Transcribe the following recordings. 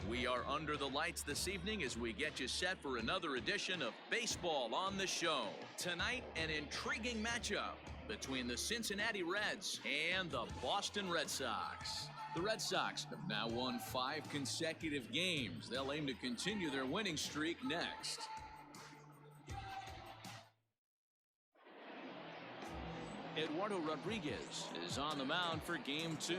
We are under the lights this evening as we get you set for another edition of Baseball on the Show. Tonight, an intriguing matchup between the Cincinnati Reds and the Boston Red Sox. The Red Sox have now won 5 consecutive games. They'll aim to continue their winning streak next. Eduardo Rodriguez is on the mound for Game 2.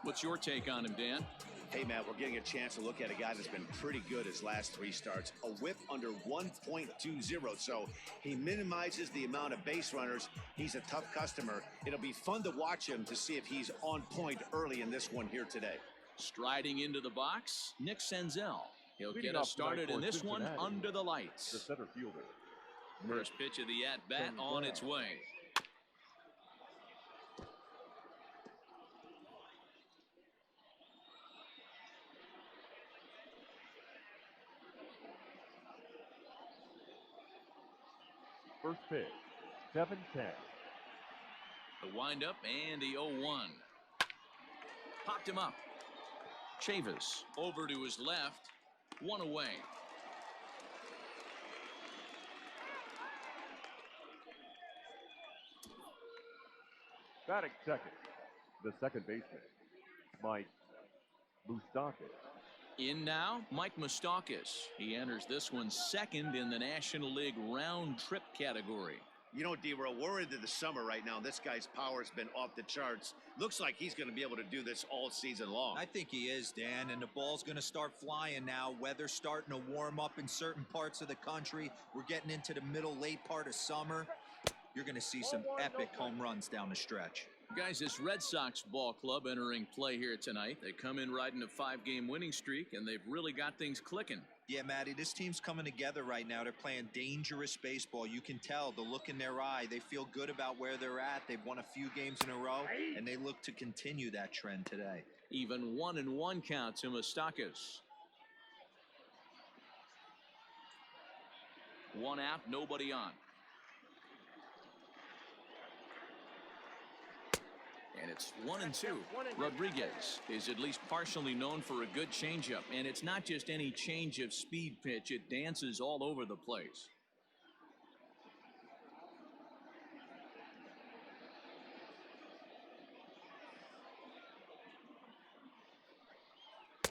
What's your take on him, Dan? Hey, Matt, we're getting a chance to look at a guy that's been pretty good his last 3 starts. A whip under 1.20, so he minimizes the amount of base runners. He's a tough customer. It'll be fun to watch him to see if he's on point early in this one here today. Striding into the box, Nick Senzel. He'll get us started in this one under the lights. The center fielder. First pitch of the at-bat on its way. First pitch, 7-10. The windup and the 0-1. Popped him up. Chavis over to his left. 1 away. Batting second, the second baseman, Mike Moustakas. In now, Mike Moustakas. He enters this one second in the National League round trip category. You know, D-Row, we're into the summer right now. This guy's power's been off the charts. Looks like he's going to be able to do this all season long. I think he is, Dan, and the ball's going to start flying now. Weather's starting to warm up in certain parts of the country. We're getting into the middle, late part of summer. You're going to see some epic home runs down the stretch. Guys, this Red Sox ball club entering play here tonight. They come in riding a 5-game winning streak, and they've really got things clicking. Yeah, Matty, this team's coming together right now. They're playing dangerous baseball. You can tell the look in their eye. They feel good about where they're at. They've won a few games in a row, and they look to continue that trend today. Even 1-1 count to Moustakas. 1 out, nobody on. And it's 1-2. Rodriguez is at least partially known for a good changeup, and it's not just any change of speed pitch. It dances all over the place.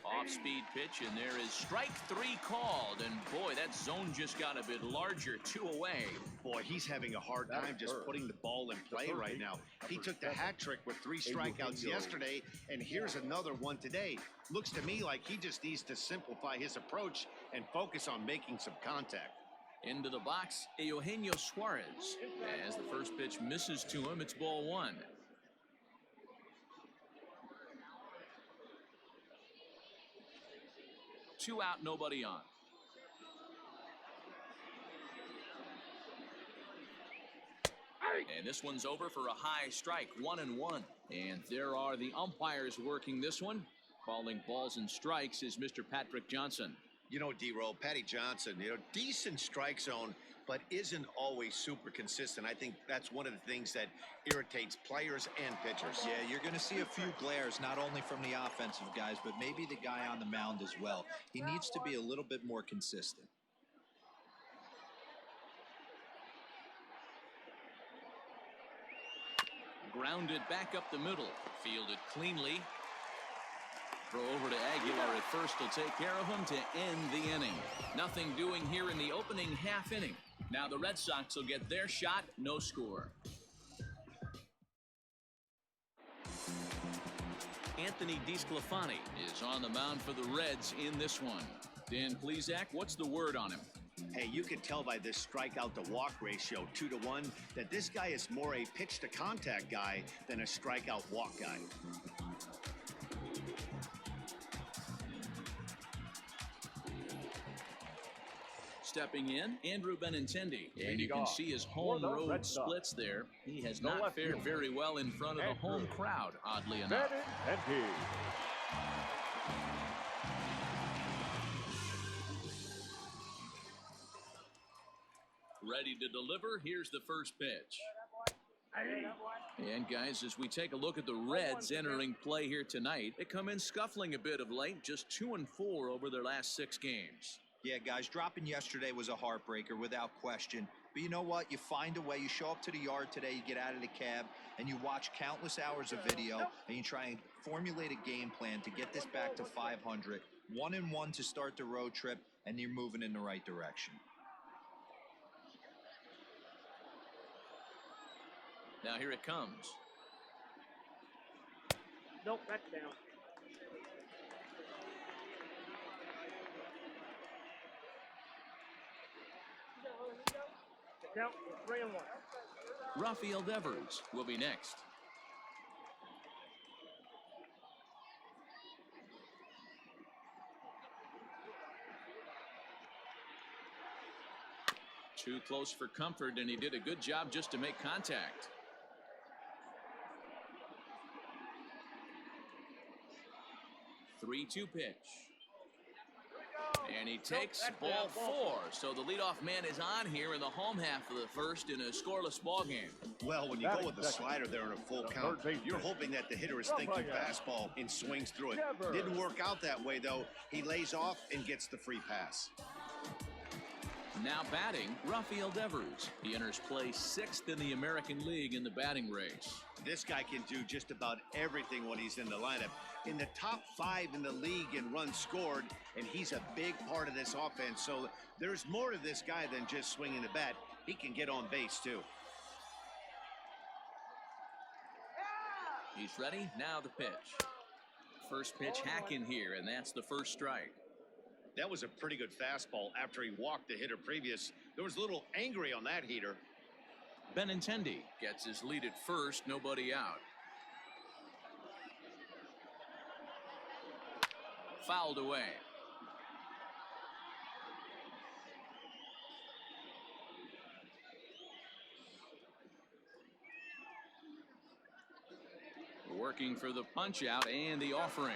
Off-speed pitch, and there is strike 3 called, and boy, that zone just got a bit larger. 2 away. Boy, he's having a hard time just putting the ball in play right now. He took the hat trick with 3 strikeouts yesterday, and here's another one today. Looks to me like he just needs to simplify his approach and focus on making some contact. Into the box, Eugenio Suarez. As the first pitch misses to him, it's ball 1. Two out, nobody on. And this one's over for a high strike, 1-1. And there are the umpires working this one. Calling balls and strikes is Mr. Patrick Johnson. You know, D-Roll, Patty Johnson, decent strike zone, but isn't always super consistent. I think that's one of the things that irritates players and pitchers. Yeah, you're going to see a few glares, not only from the offensive guys, but maybe the guy on the mound as well. He needs to be a little bit more consistent. Grounded back up the middle. Fielded cleanly. Throw over to Aguilar at first will take care of him to end the inning. Nothing doing here in the opening half inning. Now the Red Sox will get their shot, no score. Anthony DeSclafani is on the mound for the Reds in this one. Dan Plesac, what's the word on him? Hey, you can tell by this strikeout to walk ratio 2-to-1 that this guy is more a pitch to contact guy than a strikeout walk guy. Stepping in, Andrew Benintendi. And you can see his home road splits there. He has not fared very well in front of the home crowd, oddly enough. Ready to deliver. Here's the first pitch. And guys, as we take a look at the Reds entering play here tonight, they come in scuffling a bit of late, just 2-4 over their last 6 games. Yeah, guys, dropping yesterday was a heartbreaker without question. But you know what? You find a way. You show up to the yard today, you get out of the cab, and you watch countless hours of video, and you try and formulate a game plan to get this back to 500. 1-1 to start the road trip, and you're moving in the right direction. Now here it comes. Nope, that's down. Count 3-1. Rafael Devers will be next. Too close for comfort, and he did a good job just to make contact. Three-two pitch. And he takes ball 4. So the leadoff man is on here in the home half of the first in a scoreless ball game. Well, when you go with the slider there in a full count, you're hoping that the hitter is thinking fastball and swings through it. Didn't work out that way, though. He lays off and gets the free pass. Now batting, Rafael Devers. He enters play 6th in the American League in the batting race. This guy can do just about everything when he's in the lineup. In the top 5 in the league in runs scored, and he's a big part of this offense. So there's more to this guy than just swinging the bat. He can get on base, too. He's ready. Now the pitch. First pitch hack in here, and that's the first strike. That was a pretty good fastball after he walked the hitter previous. There was a little angry on that heater. Benintendi gets his lead at first, nobody out. Fouled away. Working for the punch out and the offering.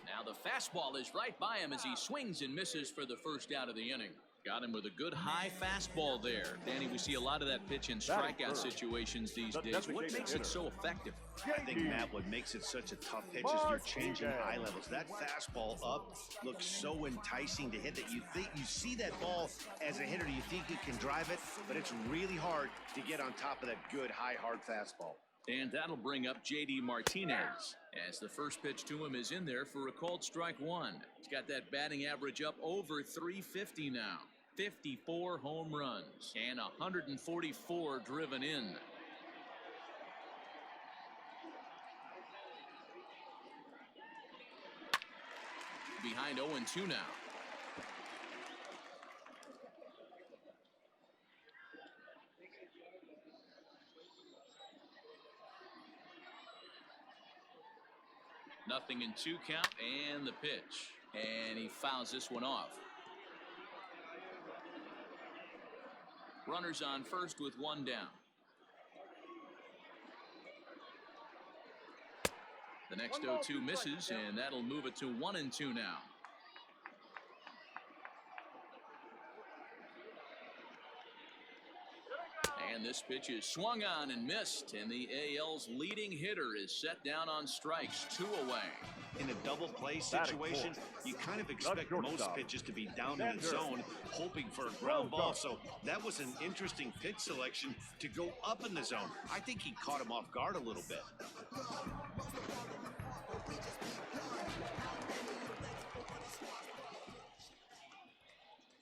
Now the fastball is right by him as he swings and misses for the first out of the inning. Got him with a good high fastball there. Danny, we see a lot of that pitch in strikeout situations these days. What makes it so effective? I think, Matt, what makes it such a tough pitch is you're changing eye levels. That fastball up looks so enticing to hit that you think you see that ball as a hitter, you think you can drive it, but it's really hard to get on top of that good high hard fastball. And that'll bring up J.D. Martinez as the first pitch to him is in there for a called strike 1. He's got that batting average up over 350 now. 54 home runs and 144 driven in. Behind 0-2 now. Nothing in 2 count and the pitch. And he fouls this one off. Runners on first with 1 down. The next 0-2 misses, and that'll move it to 1-2 now. And this pitch is swung on and missed, and the AL's leading hitter is set down on strikes, 2 away. In a double play situation, you kind of expect most pitches to be down in the zone, hoping for a ground ball. So that was an interesting pitch selection to go up in the zone. I think he caught him off guard a little bit.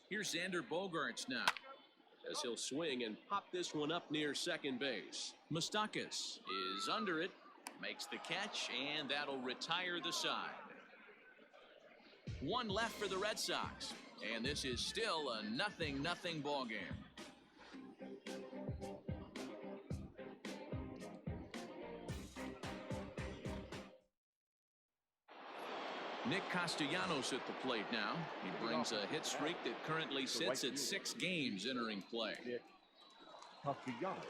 Here's Xander Bogaerts now, as he'll swing and pop this one up near second base. Moustakas is under it, makes the catch, and that'll retire the side. 1 left for the Red Sox, and this is still a 0-0 ball game. Nick Castellanos at the plate now. He brings a hit streak that currently sits at 6 games entering play. Nick Castellanos.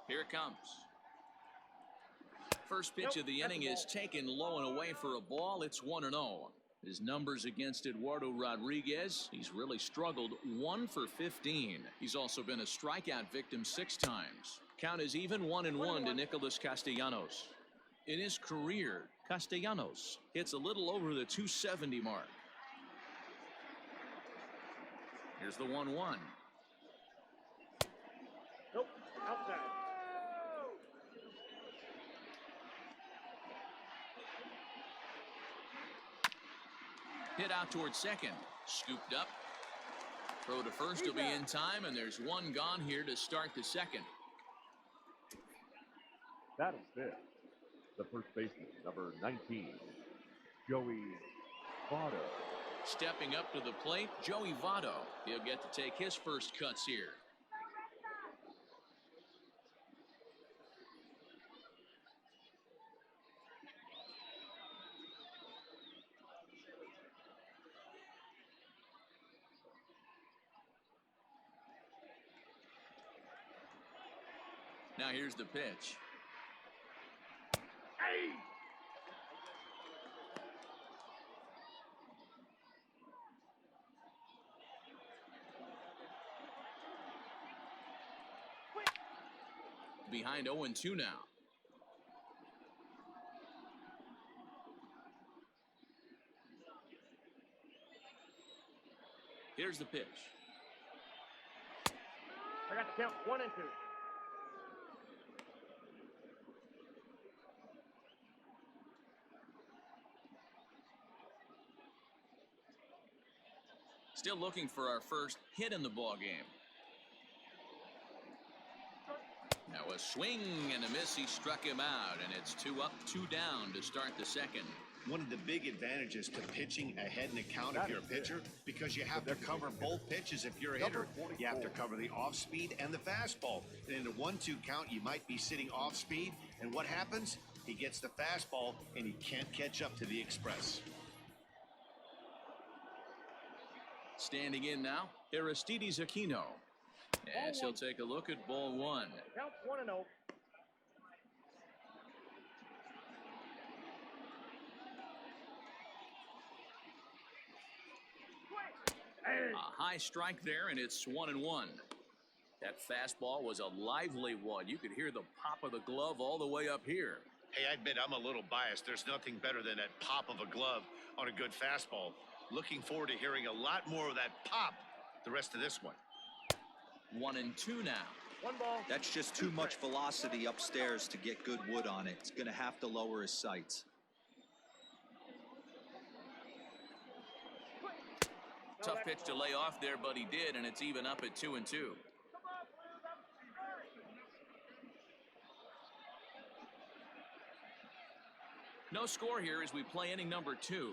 Here it comes. First pitch of the inning is taken low and away for a ball. It's 1-0. His numbers against Eduardo Rodriguez, he's really struggled. 1 for 15. He's also been a strikeout victim 6 times. Count is even 1-1 to Nicholas Castellanos. In his career, Castellanos hits a little over the 270 mark. Here's the 1-1. Nope, outside. Hit out towards second. Scooped up. Throw to first will be in time, and there's one gone here to start the second. Batting fifth, the first baseman, number 19, Joey Votto. Stepping up to the plate, Joey Votto. He'll get to take his first cuts here. Now here's the pitch. Behind 0-2 now. Here's the pitch. I got to count 1 and 2. Still looking for our first hit in the ball game. Now a swing and a miss. He struck him out, and it's 2 up, 2 down to start the second. One of the big advantages to pitching ahead in the count if you're a pitcher, because you have to cover both pitches if you're a hitter. You have to cover the off speed and the fastball. And in a 1-2 count, you might be sitting off speed, and what happens? He gets the fastball, and he can't catch up to the express. Standing in now, Aristides Aquino. As he'll take a look at ball 1. Count 1-0. A high strike there, and it's 1-1. That fastball was a lively one. You could hear the pop of the glove all the way up here. Hey, I admit I'm a little biased. There's nothing better than that pop of a glove on a good fastball. Looking forward to hearing a lot more of that pop the rest of this one. 1-2 now. 1 ball. That's just too much velocity upstairs to get good wood on it. It's going to have to lower his sights. Tough pitch to lay off there, but he did, and it's even up at 2-2. No score here as we play inning number 2.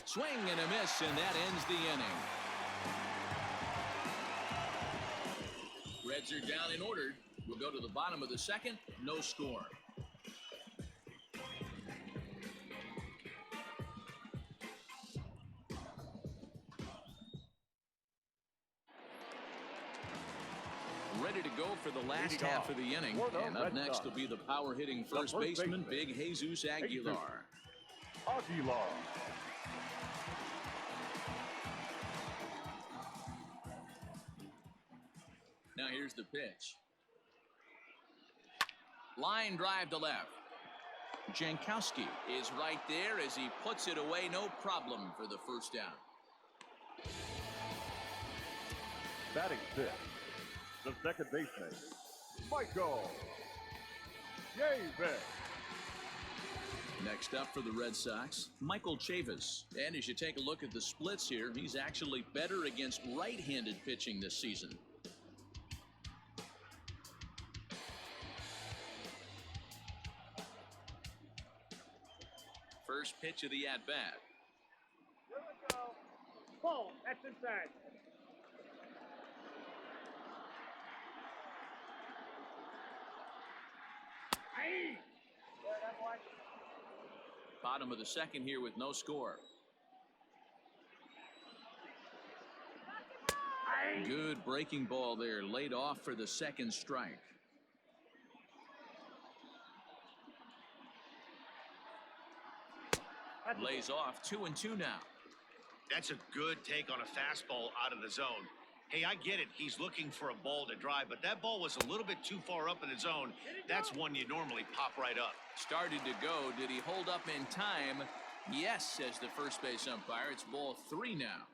Swing and a miss, and that ends the inning. Reds are down and ordered. We'll go to the bottom of the second. No score. Ready to go for the last half of the inning. And up next will be the power-hitting first baseman, Big Jesus Aguilar. Aguilar. Now here's the pitch. Line drive to left. Jankowski is right there as he puts it away. No problem for the first down. Batting fifth, the second baseman, Michael Chavis. Next up for the Red Sox, Michael Chavis. And as you take a look at the splits here, he's actually better against right-handed pitching this season. First pitch of the at-bat. Here we go. Ball. That's inside. Hey. Bottom of the second here with no score. Good breaking ball there, laid off for the second strike. Lays off 2-2 now. That's a good take on a fastball out of the zone. Hey, I get it. He's looking for a ball to drive, but that ball was a little bit too far up in the zone. That's one you normally pop right up. Started to go. Did he hold up in time? Yes, says the first base umpire. It's ball 3 now.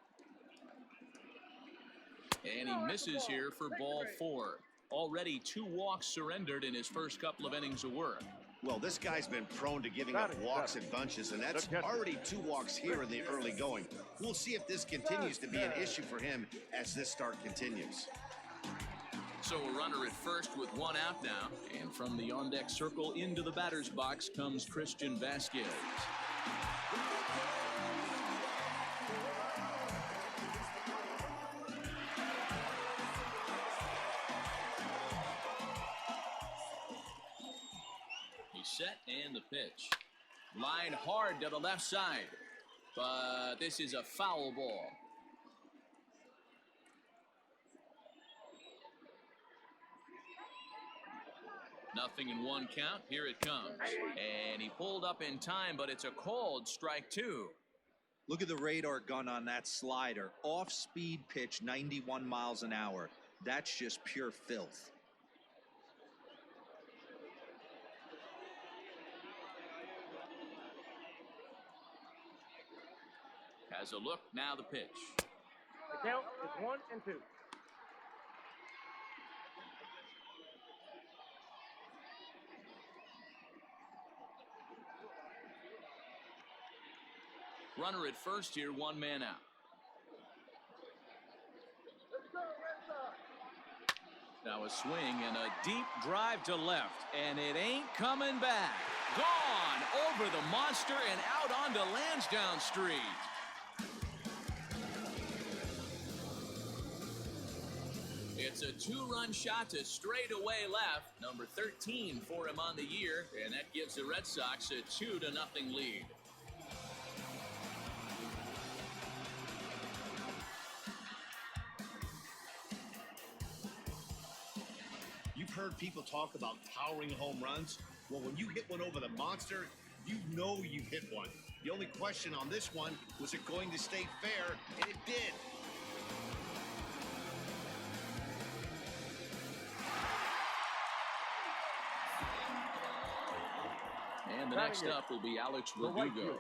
And he misses here for ball 4. Already 2 walks surrendered in his first couple of innings of work. Well, this guy's been prone to giving up walks in bunches, and that's already 2 walks here in the early going. We'll see if this continues to be an issue for him as this start continues. So a runner at first with 1 out now. And from the on-deck circle into the batter's box comes Christian Vasquez. Set and the pitch. Line hard to the left side, but this is a foul ball. Nothing in 1 count. Here it comes, and he pulled up in time, but it's a called strike 2. Look at the radar gun on that slider. Off-speed pitch, 91 miles an hour. That's just pure filth. Has a look, now the pitch. The count is 1-2. Runner at first here, 1 man out. Now a swing and a deep drive to left, and it ain't coming back. Gone over the monster and out onto Lansdowne Street. It's a 2-run shot to straightaway left. Number 13 for him on the year, and that gives the Red Sox a 2-0 lead. You've heard people talk about powering home runs. Well, when you hit one over the monster, you know you hit one. The only question on this one, was it going to stay fair? And it did. And the next up will be Alex Verdugo,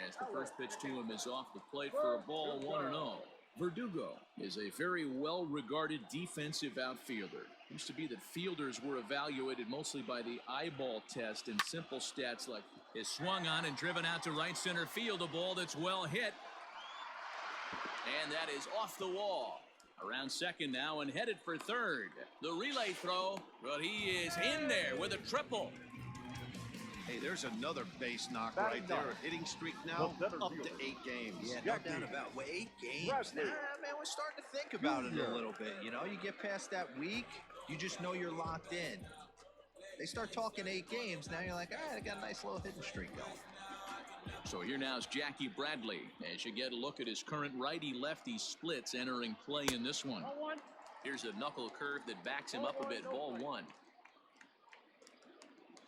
as the first pitch to him is off the plate for a ball 1-0. Verdugo is a very well-regarded defensive outfielder. It used to be that fielders were evaluated mostly by the eyeball test and simple stats like is swung on and driven out to right center field, a ball that's well hit. And that is off the wall. Around second now and headed for third. The relay throw, but he is in there with a triple. Hey, there's another base knock right there. A hitting streak now up to 8 games. Yeah, no doubt about it. Well, 8 games. Nah, man, we're starting to think about it a little bit. You know, you get past that week, you just know you're locked in. They start talking 8 games, now you're like, all right, I got a nice little hitting streak going. So here now is Jackie Bradley as you get a look at his current righty-lefty splits entering play in this one. Here's a knuckle curve that backs him up a bit. Ball 1.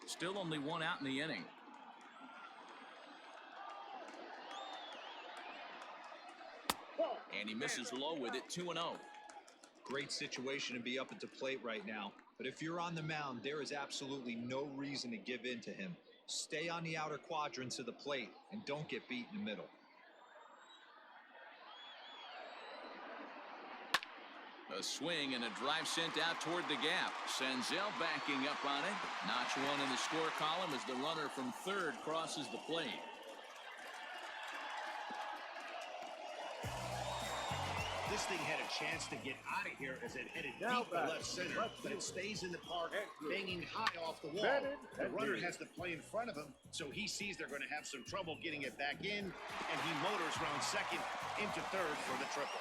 Still only 1 out in the inning. And he misses low with it, 2-0. Great situation to be up at the plate right now. But if you're on the mound, there is absolutely no reason to give in to him. Stay on the outer quadrants of the plate and don't get beat in the middle. A swing and a drive sent out toward the gap. Senzel backing up on it. Notch 1 in the score column as the runner from third crosses the plate. This thing had a chance to get out of here as it headed deep to left center, but it stays in the park, banging high off the wall. The runner has the play in front of him, so he sees they're going to have some trouble getting it back in, and he motors round second into third for the triple.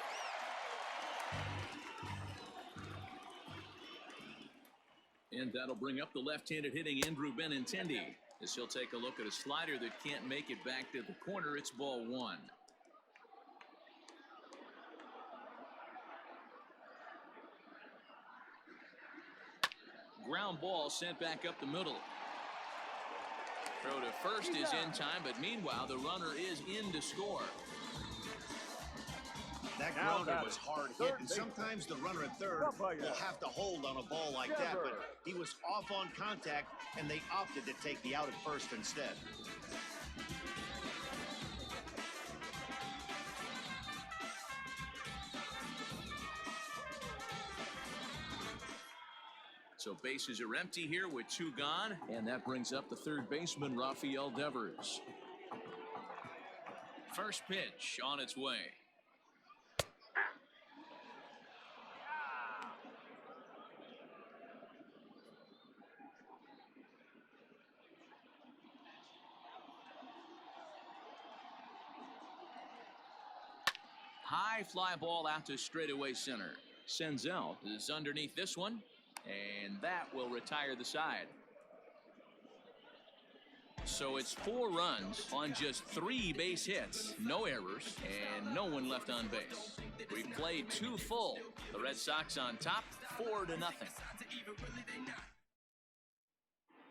And that'll bring up the left-handed hitting Andrew Benintendi as he'll take a look at a slider that can't make it back to the corner. It's ball 1. ground ball sent back up the middle. Throw to first is in time, but meanwhile the runner is in to score. That grounder was hard hit, and sometimes the runner at third will have to hold on a ball like that, but he was off on contact, and they opted to take the out at first instead. So bases are empty here with 2 gone, and that brings up the third baseman, Rafael Devers. First pitch on its way. High fly ball out to straightaway center. Senzel is underneath this one, and that will retire the side. So it's 4 runs on just 3 base hits, no errors, and no one left on base. We played 2 full. The Red Sox on top, 4-0.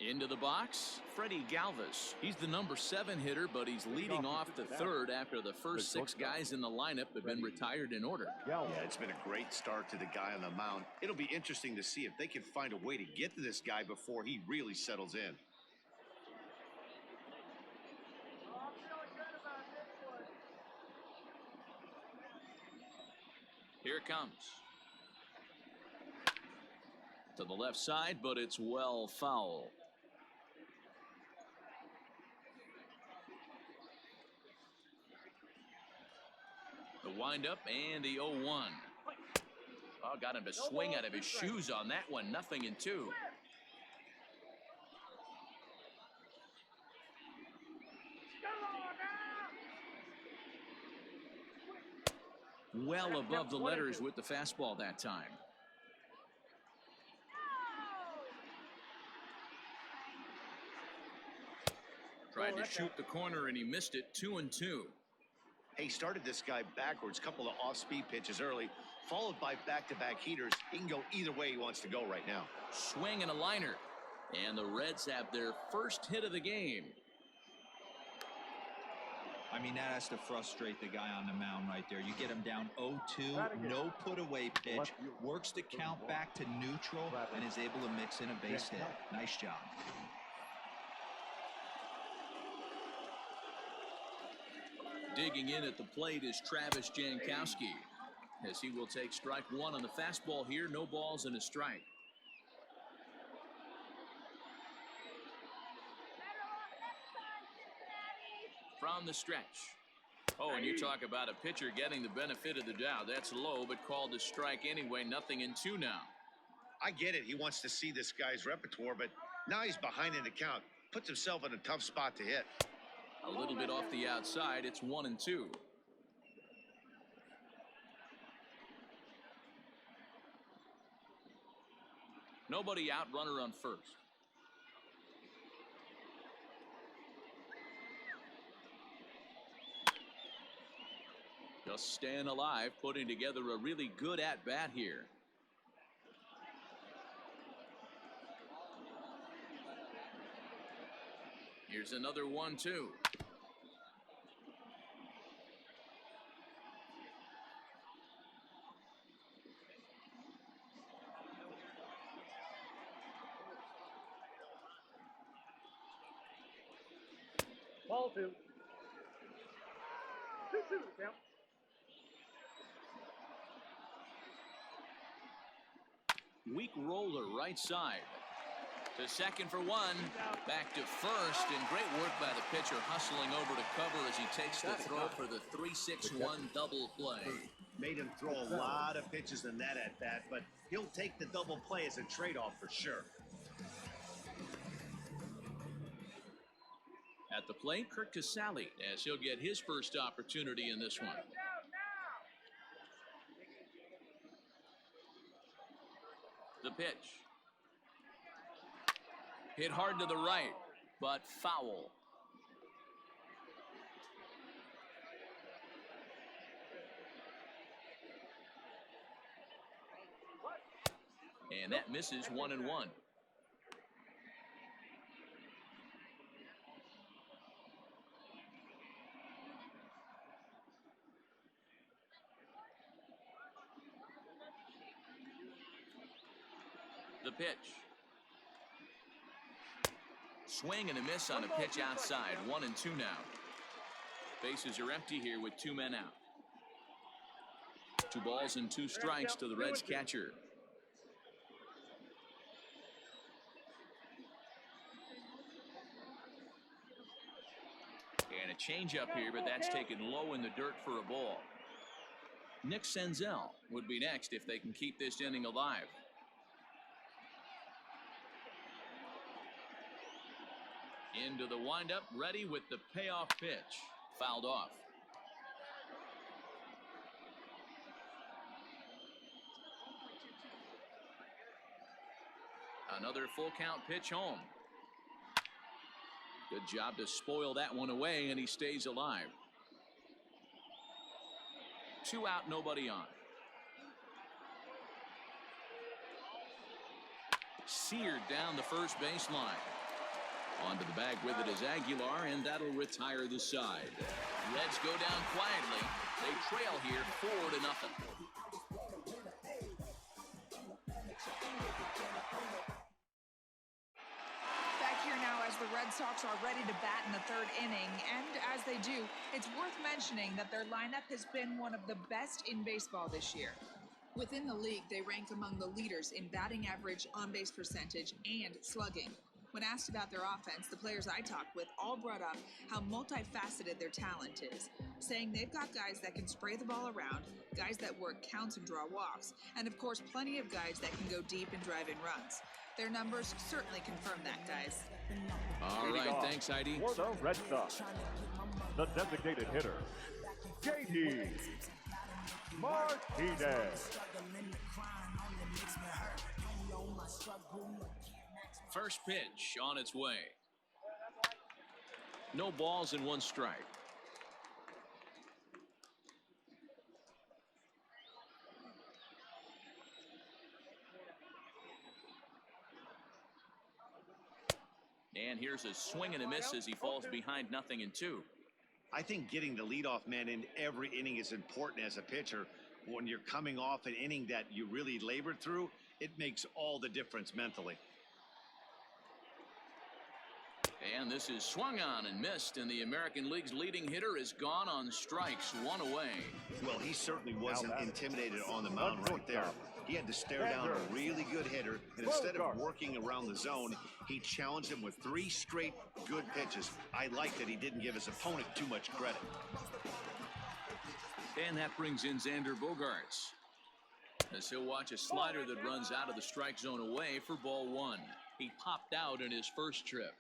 Into the box, Freddie Galvis. He's the number 7 hitter, but he's leading off the third after the first 6 guys in the lineup have been retired in order. Yeah, it's been a great start to the guy on the mound. It'll be interesting to see if they can find a way to get to this guy before he really settles in. Here it comes. To the left side, but it's well foul. The windup and the 0-1. Oh, got him to swing out of his shoes on that one. 0-2. Well above the letters with the fastball that time. Tried to shoot the corner and he missed it. 2-2. He started this guy backwards, couple of off-speed pitches early, followed by back-to-back heaters. He can go either way he wants to go right now. Swing and a liner. And the Reds have their first hit of the game. I mean, that has to frustrate the guy on the mound right there. You get him down 0-2, no put-away pitch, works the count back to neutral, and is able to mix in a base hit. Nice job. Digging in at the plate is Travis Jankowski, as he will take strike 1 on the fastball here. No balls and a strike. From the stretch. Oh, and you talk about a pitcher getting the benefit of the doubt. That's low, but called a strike anyway. 0-2 now. I get it. He wants to see this guy's repertoire, but now he's behind in the count. Puts himself in a tough spot to hit. A little bit off the outside. It's 1-2. Nobody out, runner on first. Just staying alive, putting together a really good at-bat here. Here's another 1-2. Ball 2. 2-2 count. Weak roller right side. To second for 1. Back to first, and great work by the pitcher hustling over to cover as he takes the throw for the 3-6-1 double play. Made him throw a lot of pitches in that at-bat, but he'll take the double play as a trade-off for sure. At the plate, Kirk Casale, as he'll get his first opportunity in this one. The pitch. Hit hard to the right, but foul. And that misses 1-1. The pitch. Swing and a miss on a pitch outside. 1-2 now. Bases are empty here with 2 men out. 2 balls and 2 strikes to the Reds catcher. And a changeup here, but that's taken low in the dirt for a ball. Nick Senzel would be next if they can keep this inning alive. Into the windup, ready with the payoff pitch. Fouled off. Another full count pitch home. Good job to spoil that one away, and he stays alive. 2 out, nobody on. Seared down the first baseline. Onto the bag with it is Aguilar, and that'll retire the side. Reds go down quietly. They trail here 4-0. Back here now as the Red Sox are ready to bat in the 3rd inning, and as they do, it's worth mentioning that their lineup has been one of the best in baseball this year. Within the league, they rank among the leaders in batting average, on-base percentage, and slugging. When asked about their offense, the players I talked with all brought up how multifaceted their talent is, saying they've got guys that can spray the ball around, guys that work counts and draw walks, and of course plenty of guys that can go deep and drive in runs. Their numbers certainly confirm that, guys. All right, thanks, Heidi. For the Red Sox, the designated hitter, JD Martinez. First pitch on its way. No balls and 1 strike. And here's a swing and a miss as he falls behind 0-2. I think getting the leadoff man in every inning is important as a pitcher. When you're coming off an inning that you really labored through, it makes all the difference mentally. And this is swung on and missed, and the American League's leading hitter is gone on strikes, 1 away. Well, he certainly wasn't intimidated on the mound right there. He had to stare down a really good hitter, and instead of working around the zone, he challenged him with 3 straight good pitches. I like that he didn't give his opponent too much credit. And that brings in Xander Bogaerts, as he'll watch a slider that runs out of the strike zone away for ball 1. He popped out in his first trip.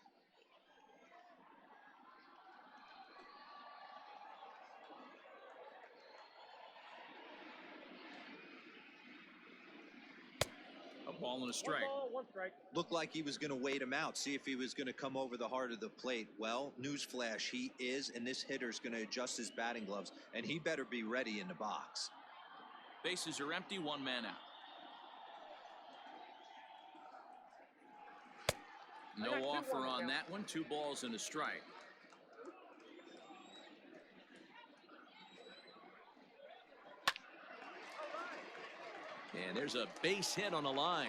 A ball and a strike. 1 strike. Looked like he was going to wait him out, see if he was going to come over the heart of the plate. Well, newsflash, he is, and this hitter's going to adjust his batting gloves, and he better be ready in the box. Bases are empty, 1 man out. No offer on that one. 2 balls and a strike. And there's a base hit on the line.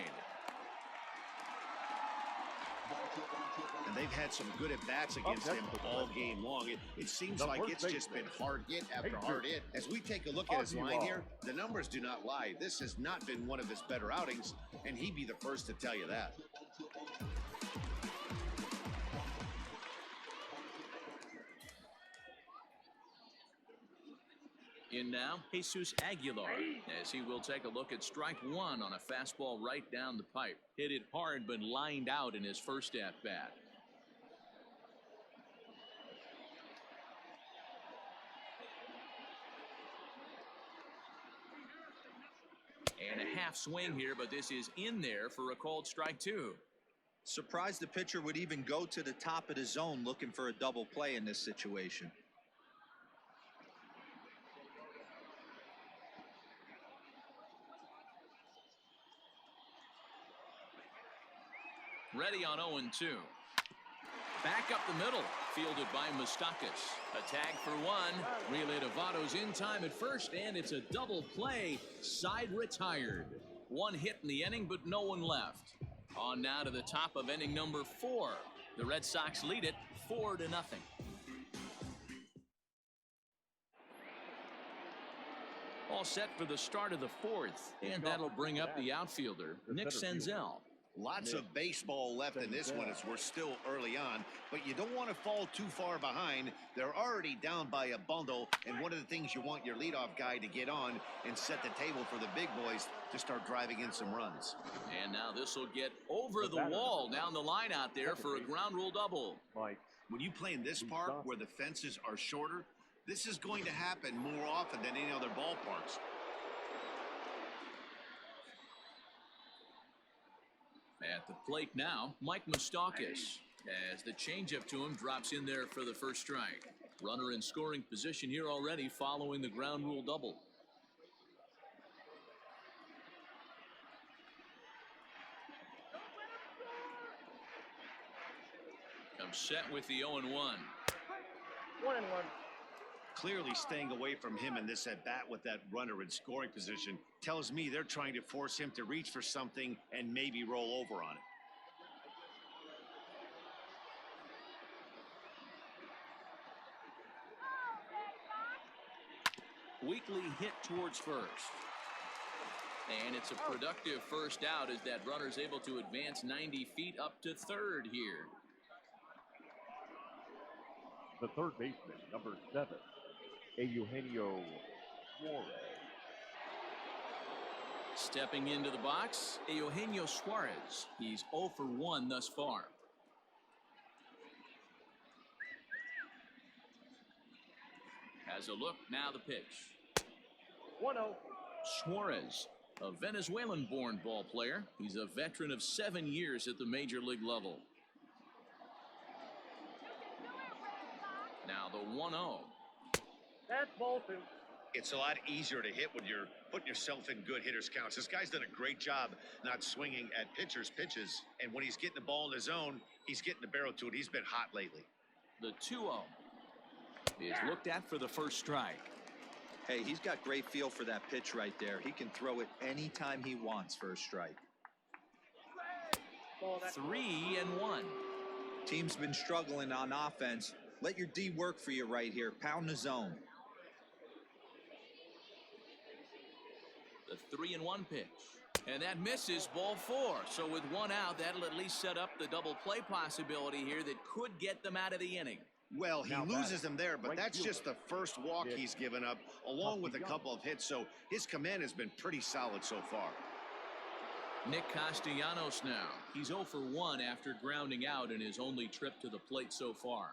And they've had some good at-bats against him all game long. It seems like it's just been hard hit after hard hit. As we take a look at his line here, the numbers do not lie. This has not been one of his better outings, and he'd be the first to tell you that. In now, Jesus Aguilar, as he will take a look at strike 1 on a fastball right down the pipe. Hit it hard, but lined out in his first at-bat. And a half swing here, but this is in there for a called strike 2. Surprised the pitcher would even go to the top of the zone looking for a double play in this situation. Ready on 0-2. Back up the middle, fielded by Moustakas. A tag for 1. Relay to Votto's in time at first, and it's a double play. Side retired. 1 hit in the inning, but no one left. On now to the top of inning number 4. The Red Sox lead it 4-0. All set for the start of the 4th, and that'll bring up the outfielder, Nick Senzel. Lots of baseball left in this one as we're still early on, but you don't want to fall too far behind. They're already down by a bundle, and one of the things you want your leadoff guy to get on and set the table for the big boys to start driving in some runs. And now this will get over the wall down the line out there for a ground rule double. When you play in this park where the fences are shorter, this is going to happen more often than any other ballparks. At the plate now, Mike Moustakas, as the changeup to him drops in there for the first strike. Runner in scoring position here already following the ground rule double. Comes set with the 0-1. 1-1. Clearly staying away from him in this at-bat with that runner in scoring position tells me they're trying to force him to reach for something and maybe roll over on it. Weekly hit towards first. And it's a productive first out as that runner's able to advance 90 feet up to third here. The third baseman, number 7, Eugenio Suarez. Stepping into the box, Eugenio Suarez. He's 0 for 1 thus far. Has a look, now the pitch. 1-0. Suarez, a Venezuelan-born ball player. He's a veteran of 7 years at the major league level. Now the 1-0. That's ball 2. It's a lot easier to hit when you're putting yourself in good hitters counts. This guy's done a great job not swinging at pitchers' pitches. And when he's getting the ball in his zone, he's getting the barrel to it. He's been hot lately. The 2-0 is looked at for the first strike. Hey, he's got great feel for that pitch right there. He can throw it anytime he wants for a strike. 3-1. Team's been struggling on offense. Let your D work for you right here. Pound the zone. The 3-1 pitch. And that misses, ball 4. So with 1 out, that'll at least set up the double play possibility here that could get them out of the inning. Well, he loses them there, but that's just the first walk he's given up, along with a couple of hits. So his command has been pretty solid so far. Nick Castellanos now. He's 0 for 1 after grounding out in his only trip to the plate so far.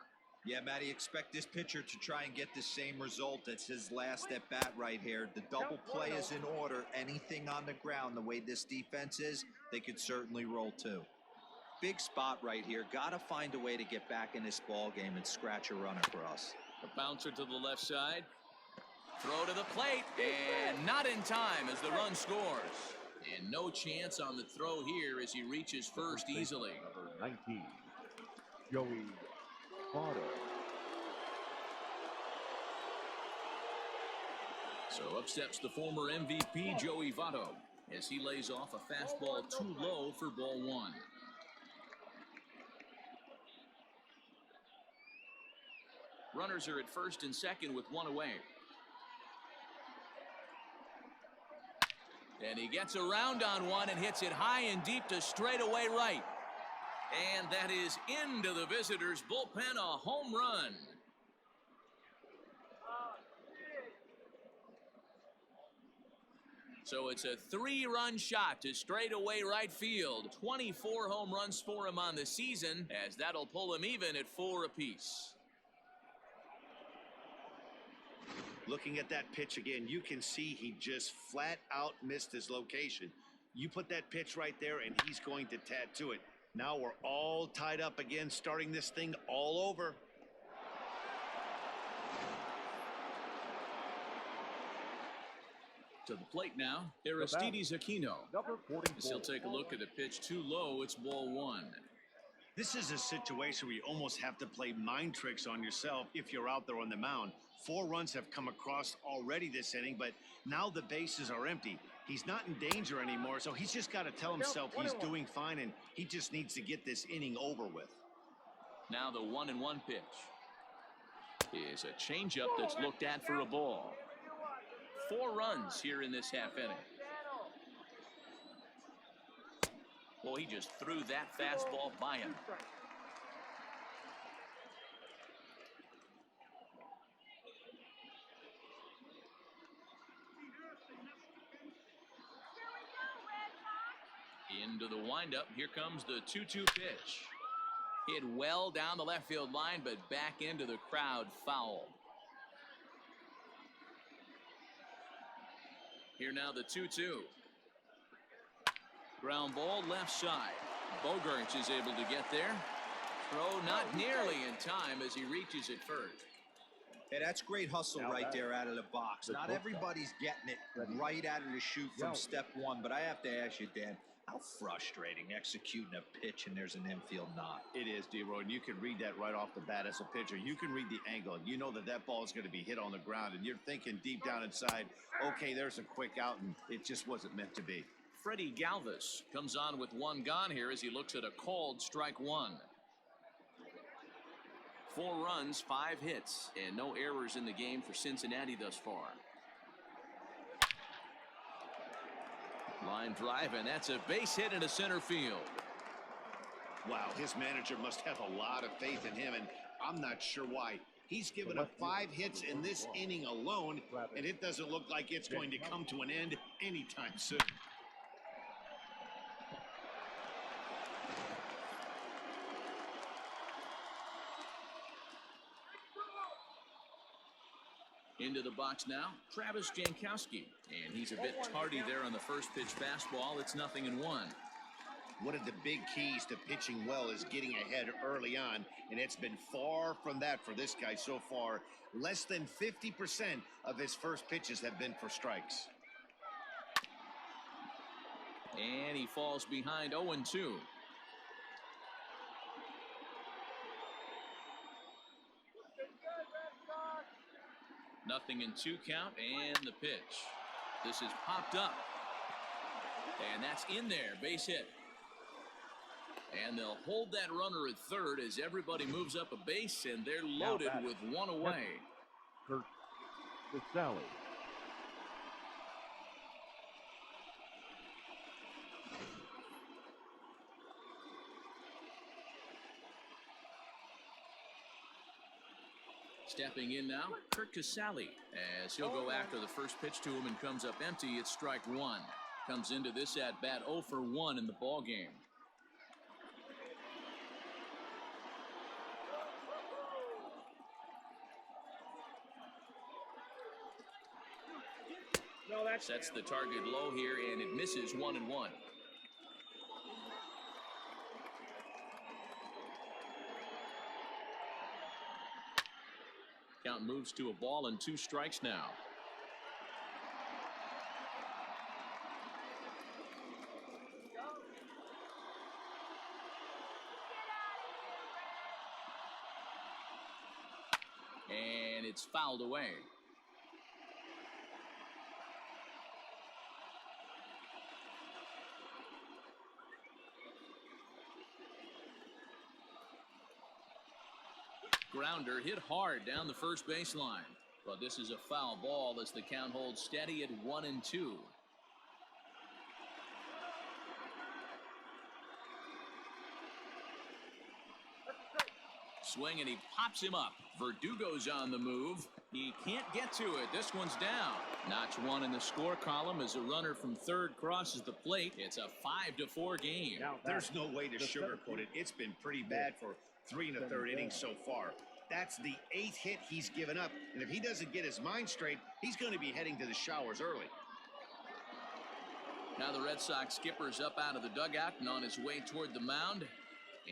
Yeah, Matty, expect this pitcher to try and get the same result. That's his last at bat right here. The double play is in order. Anything on the ground, the way this defense is, they could certainly roll too. Big spot right here. Got to find a way to get back in this ball game and scratch a runner for us. A bouncer to the left side. Throw to the plate, and not in time as the run scores. And no chance on the throw here as he reaches first easily. Number 19, Joey Votto. So up steps the former MVP Joey Votto as he lays off a fastball too low for ball 1. Runners are at first and second with 1 away. And he gets around on one and hits it high and deep to straightaway right. And that is into the visitors' bullpen, a home run. So it's a 3-run shot to straightaway right field. 24 home runs for him on the season, as that'll pull him even at 4 apiece. Looking at that pitch again, you can see he just flat out missed his location. You put that pitch right there and he's going to tattoo it. Now we're all tied up again, starting this thing all over. To the plate now, Aristides Aquino. Number 44. As he'll take a look at a pitch too low, it's ball 1. This is a situation where you almost have to play mind tricks on yourself if you're out there on the mound. 4 runs have come across already this inning, but now the bases are empty. He's not in danger anymore, so he's just got to tell himself he's doing fine, and he just needs to get this inning over with. Now the 1-1 pitch is a changeup that's looked at for a ball. 4 runs here in this half inning. Well, he just threw that fastball by him. Into the windup. Here comes the 2-2 pitch. Hit well down the left field line, but back into the crowd, foul. Here now the 2-2. Ground ball left side. Bogaerts is able to get there. Throw not nearly in time as he reaches it first. Hey, that's great hustle right there out of the box. Not everybody's getting it right out of the chute from step one, but I have to ask you, Dan, how frustrating executing a pitch and there's an infield knock. It is, D-Roy, and you can read that right off the bat as a pitcher. You can read the angle, and you know that that ball is going to be hit on the ground, and you're thinking deep down inside, okay, there's a quick out, and it just wasn't meant to be. Freddie Galvis comes on with 1 gone here as he looks at a called strike 1. 4 runs, 5 hits, and no errors in the game for Cincinnati thus far. Line drive, and that's a base hit into center field. Wow, his manager must have a lot of faith in him, and I'm not sure why. He's given up 5 hits in this inning alone, and it doesn't look like it's going to come to an end anytime soon. Into the box now, Travis Jankowski, and he's a bit tardy there on the first pitch fastball. It's 0-1. One of the big keys to pitching well is getting ahead early on, and it's been far from that for this guy so far. Less than 50% of his first pitches have been for strikes. And he falls behind 0-2. Nothing in 2 count, and the pitch. This is popped up. And that's in there, base hit. And they'll hold that runner at third as everybody moves up a base, and they're loaded with 1 away. Kurt Casale. Stepping in now, Kurt Casale, as he'll go after the first pitch to him and comes up empty. It's strike 1. Comes into this at bat 0 for 1 in the ball game. Sets the target low here, and it misses 1-1. Count moves to a ball and 2 strikes now. And it's fouled away. Grounder hit hard down the first baseline, but this is a foul ball as the count holds steady at 1-2. Swing, and he pops him up. Verdugo's on the move. He can't get to it. This one's down. Notch 1 in the score column as a runner from third crosses the plate. It's a 5-4 game. There's no way to sugarcoat it. It's been pretty bad for 3 1/3 innings so far. That's the 8th hit he's given up, and if he doesn't get his mind straight, he's going to be heading to the showers early. Now the Red Sox skipper's up out of the dugout and on his way toward the mound,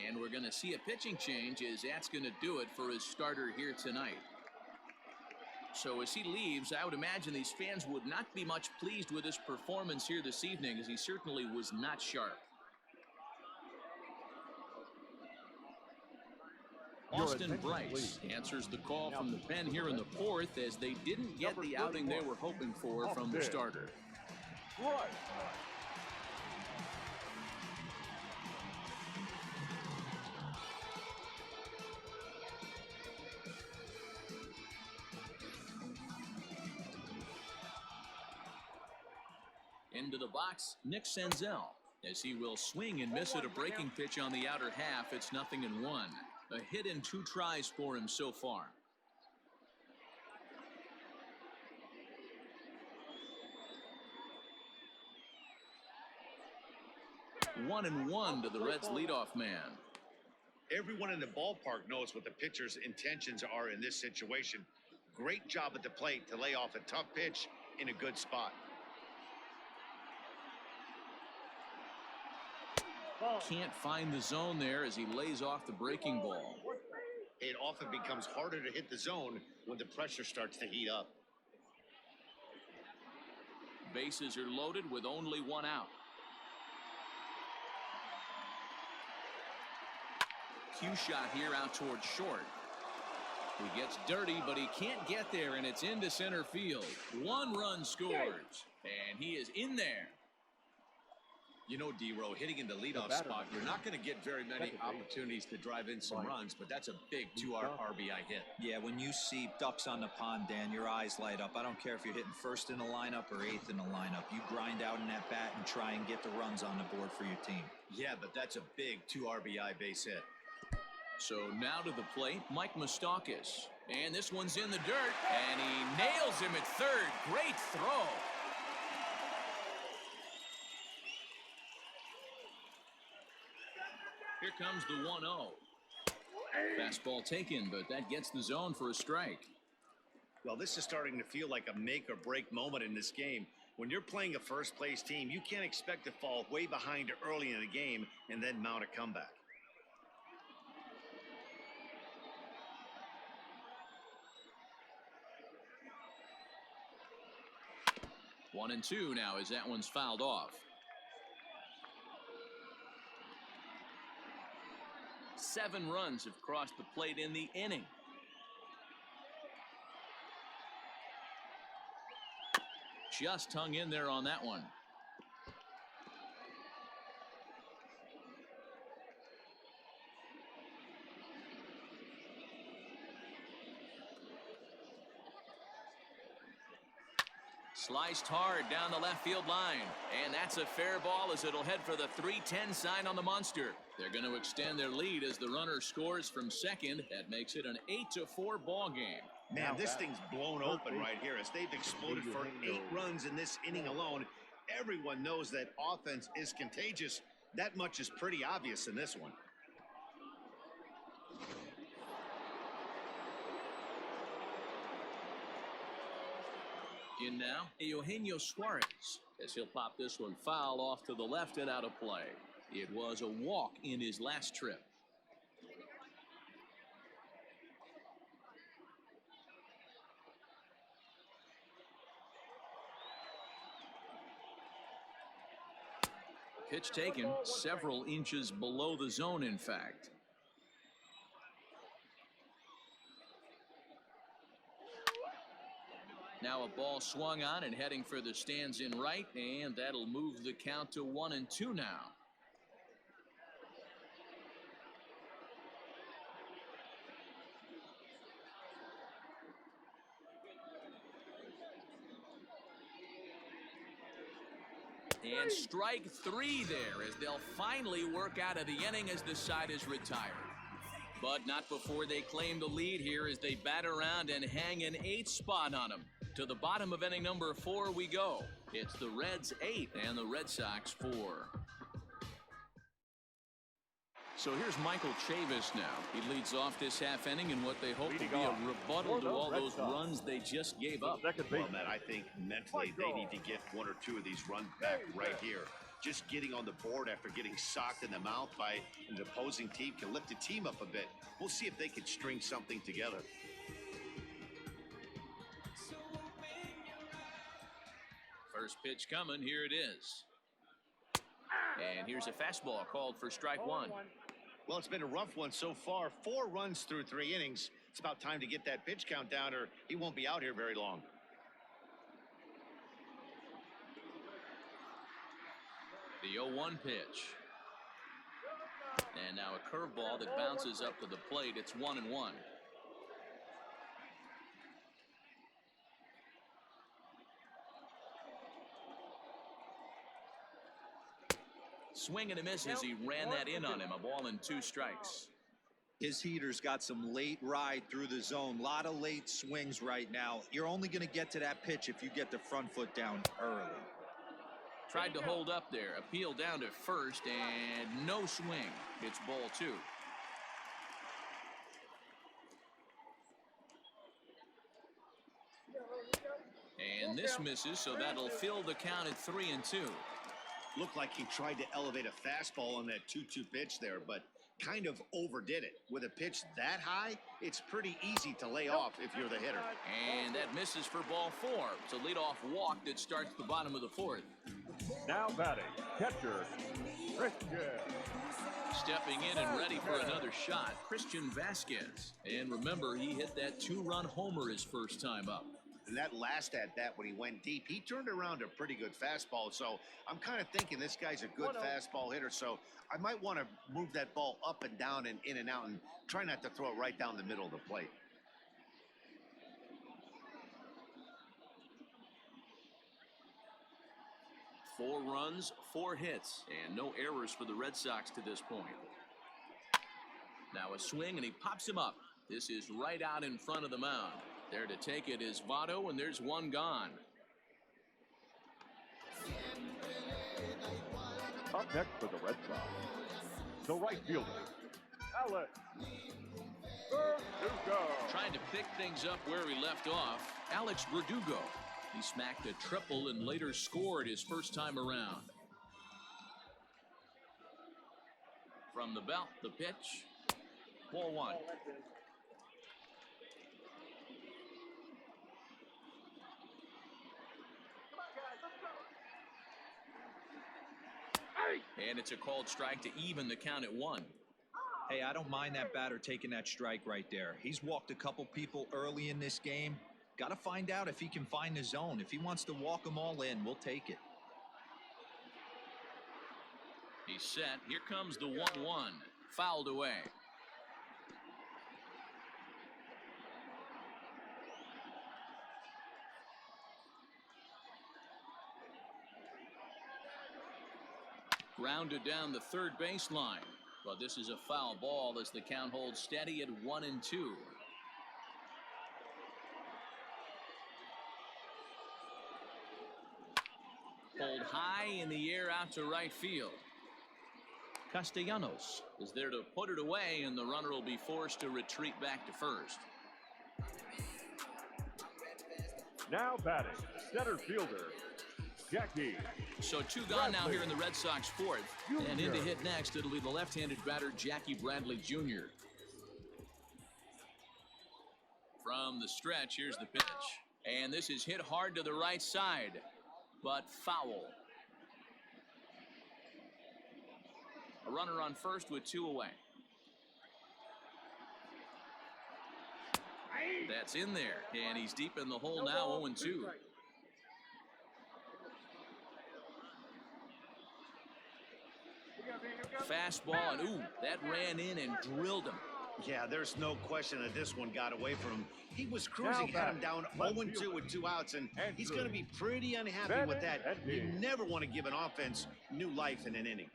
and we're going to see a pitching change as that's going to do it for his starter here tonight. So as he leaves, I would imagine these fans would not be much pleased with his performance here this evening, as he certainly was not sharp. Austin Bryce answers the call from the pen here in the fourth as they didn't get the outing they were hoping for from their starter. Right. Into the box, Nick Senzel, as he will swing and miss at a breaking pitch on the outer half. It's 0-1. A hit in 2 tries for him so far. 1-1 to the Reds' leadoff man. Everyone in the ballpark knows what the pitcher's intentions are in this situation. Great job at the plate to lay off a tough pitch in a good spot. Can't find the zone there as he lays off the breaking ball. It often becomes harder to hit the zone when the pressure starts to heat up. Bases are loaded with only 1 out. Cue shot here out towards short. He gets dirty, but he can't get there, and it's into center field. 1 run scores, and he is in there. You know, D-Row, hitting in the leadoff spot, you're not going to get very many opportunities to drive in some runs, but that's a big 2 RBI hit. Yeah, when you see ducks on the pond, Dan, your eyes light up. I don't care if you're hitting first in the lineup or 8th in the lineup. You grind out in that bat and try and get the runs on the board for your team. Yeah, but that's a big 2 RBI base hit. So now to the plate, Mike Moustakas. And this one's in the dirt, and he nails him at third. Great throw. Here comes the 1-0. Fastball taken, but that gets the zone for a strike. Well, this is starting to feel like a make or break moment in this game. When you're playing a first place team, you can't expect to fall way behind early in the game and then mount a comeback. One and two now as that one's fouled off. 7 runs have crossed the plate in the inning. Just hung in there on that one. Sliced hard down the left field line. And that's a fair ball as it'll head for the 3-10 sign on the monster. They're going to extend their lead as the runner scores from second. That makes it an 8-4 ball game. Man, this thing's blown open right here as they've exploded for 8 runs in this inning alone. Everyone knows that offense is contagious. That much is pretty obvious in this one. In now, Eugenio Suarez, as he'll pop this one foul off to the left and out of play. It was a walk in his last trip. Pitch taken several inches below the zone, in fact. Now a ball swung on and heading for the stands in right, and that'll move the count to 1-2 now. And strike 3 there as they'll finally work out of the inning as the side is retired. But not before they claim the lead here as they bat around and hang an 8th spot on them. To the bottom of inning number 4 we go. It's the Reds 8 and the Red Sox 4. So here's Michael Chavis now. He leads off this half inning in what they hope will be a rebuttal to all those runs they just gave up. Well, Matt, I think mentally they need to get 1 or 2 of these runs back right here. Just getting on the board after getting socked in the mouth by an opposing team can lift the team up a bit. We'll see if they can string something together. First pitch coming. Here it is. And here's a fastball called for strike 1. Well, it's been a rough one so far. 4 runs through 3 innings. It's about time to get that pitch count down or he won't be out here very long. The 0-1 pitch. And now a curveball that bounces up to the plate. It's 1-1. Swing and a miss as he ran that in on him. A ball and 2 strikes. His heater's got some late ride through the zone. A lot of late swings right now. You're only going to get to that pitch if you get the front foot down early. Tried to hold up there. Appeal down to first and no swing. It's ball 2. And this misses, so that'll fill the count at 3-2. Looked like he tried to elevate a fastball on that 2-2 pitch there, but kind of overdid it. With a pitch that high, it's pretty easy to lay off if you're the hitter. And that misses for ball 4. It's a leadoff walk that starts the bottom of the 4th. Now batting, catcher, Christian. Stepping in and ready for another shot, Christian Vasquez. And remember, he hit that 2-run homer his first time up. And that last at-bat when he went deep, he turned around a pretty good fastball. So I'm kind of thinking this guy's a good fastball hitter. So I might want to move that ball up and down and in and out and try not to throw it right down the middle of the plate. Four runs, 4 hits, and no errors for the Red Sox to this point. Now a swing, and he pops him up. This is right out in front of the mound. There to take it is Votto, and there's one gone. Up next for the Red Sox, the right fielder, Alex Verdugo. Trying to pick things up where he left off, Alex Verdugo. He smacked a triple and later scored his first time around. From the belt, the pitch. Ball 1. And it's a called strike to even the count at 1. Hey, I don't mind that batter taking that strike right there. He's walked a couple people early in this game. Got to find out if he can find the zone. If he wants to walk them all in, we'll take it. He's set. Here comes the 1-1. Fouled away. Grounded down the third baseline. But this is a foul ball as the count holds steady at 1-2. Pulled high in the air out to right field. Castellanos is there to put it away, and the runner will be forced to retreat back to first. Now batting, center fielder, Jackie. So 2 gone now here in the Red Sox 4th. And in to hit next, it'll be the left-handed batter, Jackie Bradley Jr. From the stretch, here's the pitch. And this is hit hard to the right side, but foul. A runner on first with 2 away. That's in there, and he's deep in the hole now, 0-2. Fastball, and ooh, that ran in and drilled him. Yeah, there's no question that this one got away from him. He was cruising, had him down 0-2 with 2 outs, and he's going to be pretty unhappy with that. You never want to give an offense new life in an inning.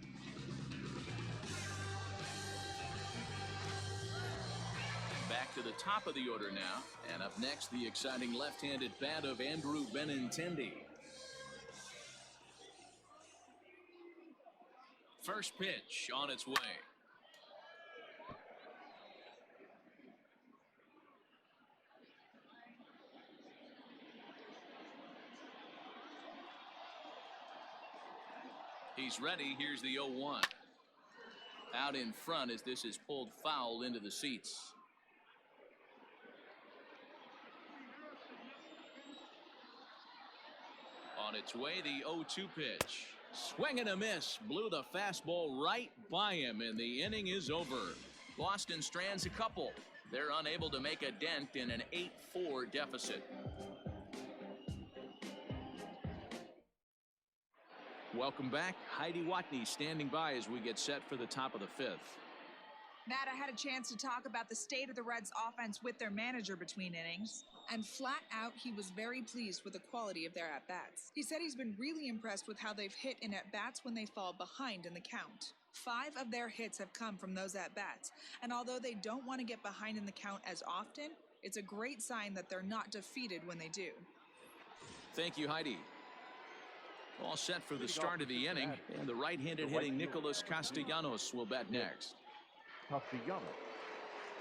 Back to the top of the order now, and up next, the exciting left-handed bat of Andrew Benintendi. First pitch on its way. He's ready. Here's the 0-1. Out in front as this is pulled foul into the seats. On its way, the 0-2 pitch. Swing and a miss. Blew the fastball right by him, and the inning is over. Boston strands a couple. They're unable to make a dent in an 8-4 deficit. Welcome back. Heidi Watney standing by as we get set for the top of the fifth. Matt, I had a chance to talk about the state of the Reds offense with their manager between innings, and flat out, he was very pleased with the quality of their at-bats. He said he's been really impressed with how they've hit in at-bats when they fall behind in the count. 5 of their hits have come from those at-bats, and although they don't want to get behind in the count as often, it's a great sign that they're not defeated when they do. Thank you, Heidi. All set for the start of the inning, and the right-handed hitting Nicholas Castellanos will bat next. Castellanos.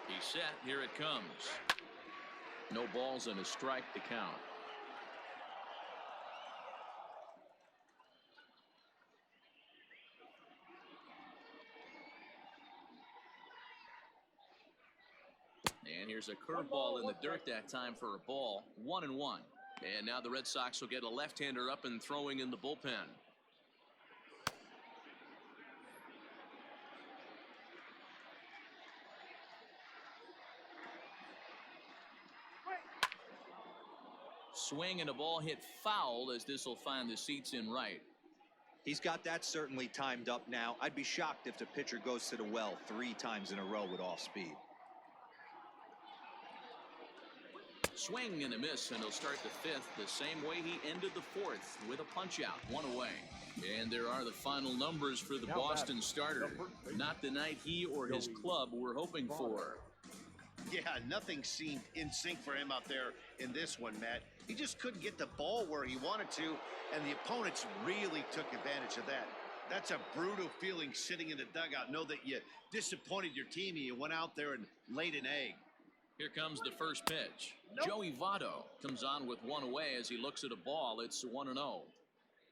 He's set. Here it comes. No balls and a strike to count. And here's a curveball in the dirt that time for a ball. 1-1. And now the Red Sox will get a left-hander up and throwing in the bullpen. Swing and a ball hit foul as this will find the seats in right. He's got that certainly timed up now. I'd be shocked if the pitcher goes to the well 3 times in a row with off speed. Swing and a miss, and he'll start the fifth the same way he ended the fourth with a punch out, 1 away. And there are the final numbers for the Boston starter. Not the night he or his club were hoping for. Yeah, nothing seemed in sync for him out there in this one, Matt. He just couldn't get the ball where he wanted to, and the opponents really took advantage of that. That's a brutal feeling sitting in the dugout. Know that you disappointed your team and you went out there and laid an egg. Here comes the first pitch. Joey Votto comes on with 1 away as he looks at a ball. It's 1-0.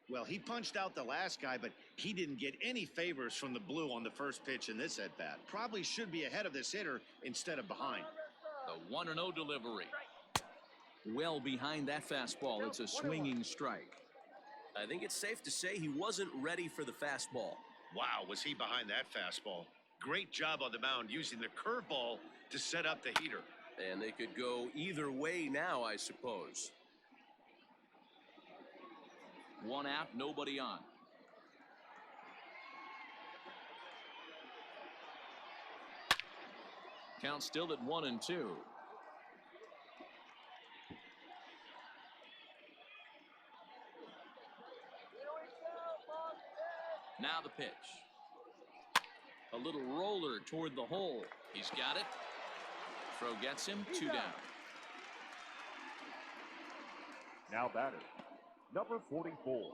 Well, he punched out the last guy, but he didn't get any favors from the blue on the first pitch in this at-bat. Probably should be ahead of this hitter instead of behind. The 1-0 delivery. Well behind that fastball. It's a swinging strike. I think it's safe to say he wasn't ready for the fastball. Wow, was he behind that fastball. Great job on the mound using the curveball to set up the heater. And they could go either way now, I suppose. 1 out, nobody on. Count still at 1-2. Now the pitch. A little roller toward the hole. He's got it. Throw gets him, 2 down. Now batter, number 44.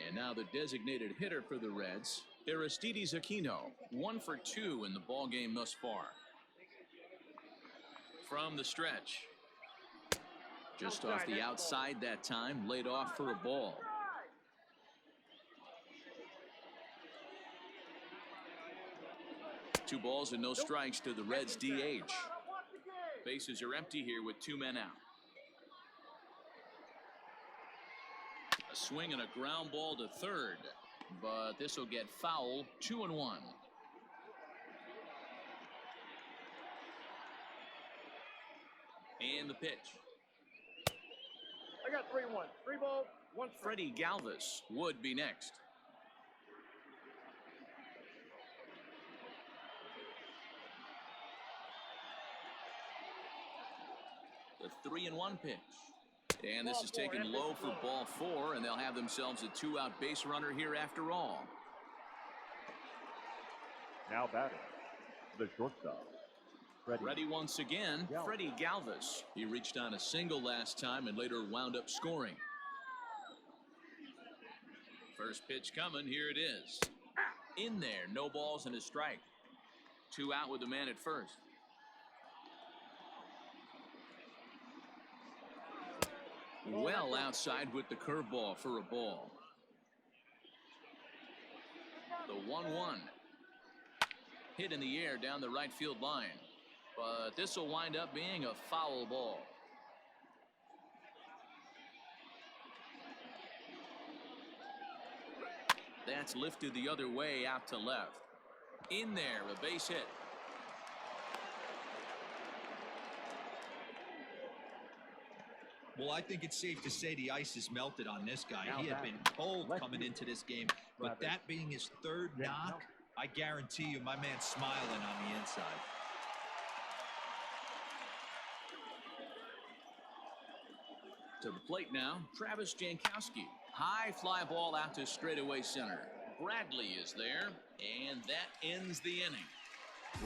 And now the designated hitter for the Reds, Aristides Aquino, 1 for 2 in the ballgame thus far. From the stretch. Just off the outside that time, laid off for a ball. Two balls and no strikes to the Reds DH. Bases are empty here with 2 men out. A swing and a ground ball to third, but this will get foul. 2-1. And the pitch. I got 3-1. 3 balls, 1 strike. Freddie Galvis would be next. The 3-1 pitch. And this is taken low for ball 4, and they'll have themselves a 2-out base runner here after all. Now batting, the shortstop. Ready once again, Freddie Galvis. He reached on a single last time and later wound up scoring. First pitch coming, here it is. In there, no balls and a strike. 2 out with the man at first. Well outside with the curveball for a ball. The 1-1. Hit in the air down the right field line. But this will wind up being a foul ball. That's lifted the other way out to left. In there, a base hit. Well, I think it's safe to say the ice is melted on this guy. He had been cold coming into this game, but that being his third knock, I guarantee you my man's smiling on the inside. To the plate now, Travis Jankowski. High fly ball out to straightaway center. Bradley is there, and that ends the inning.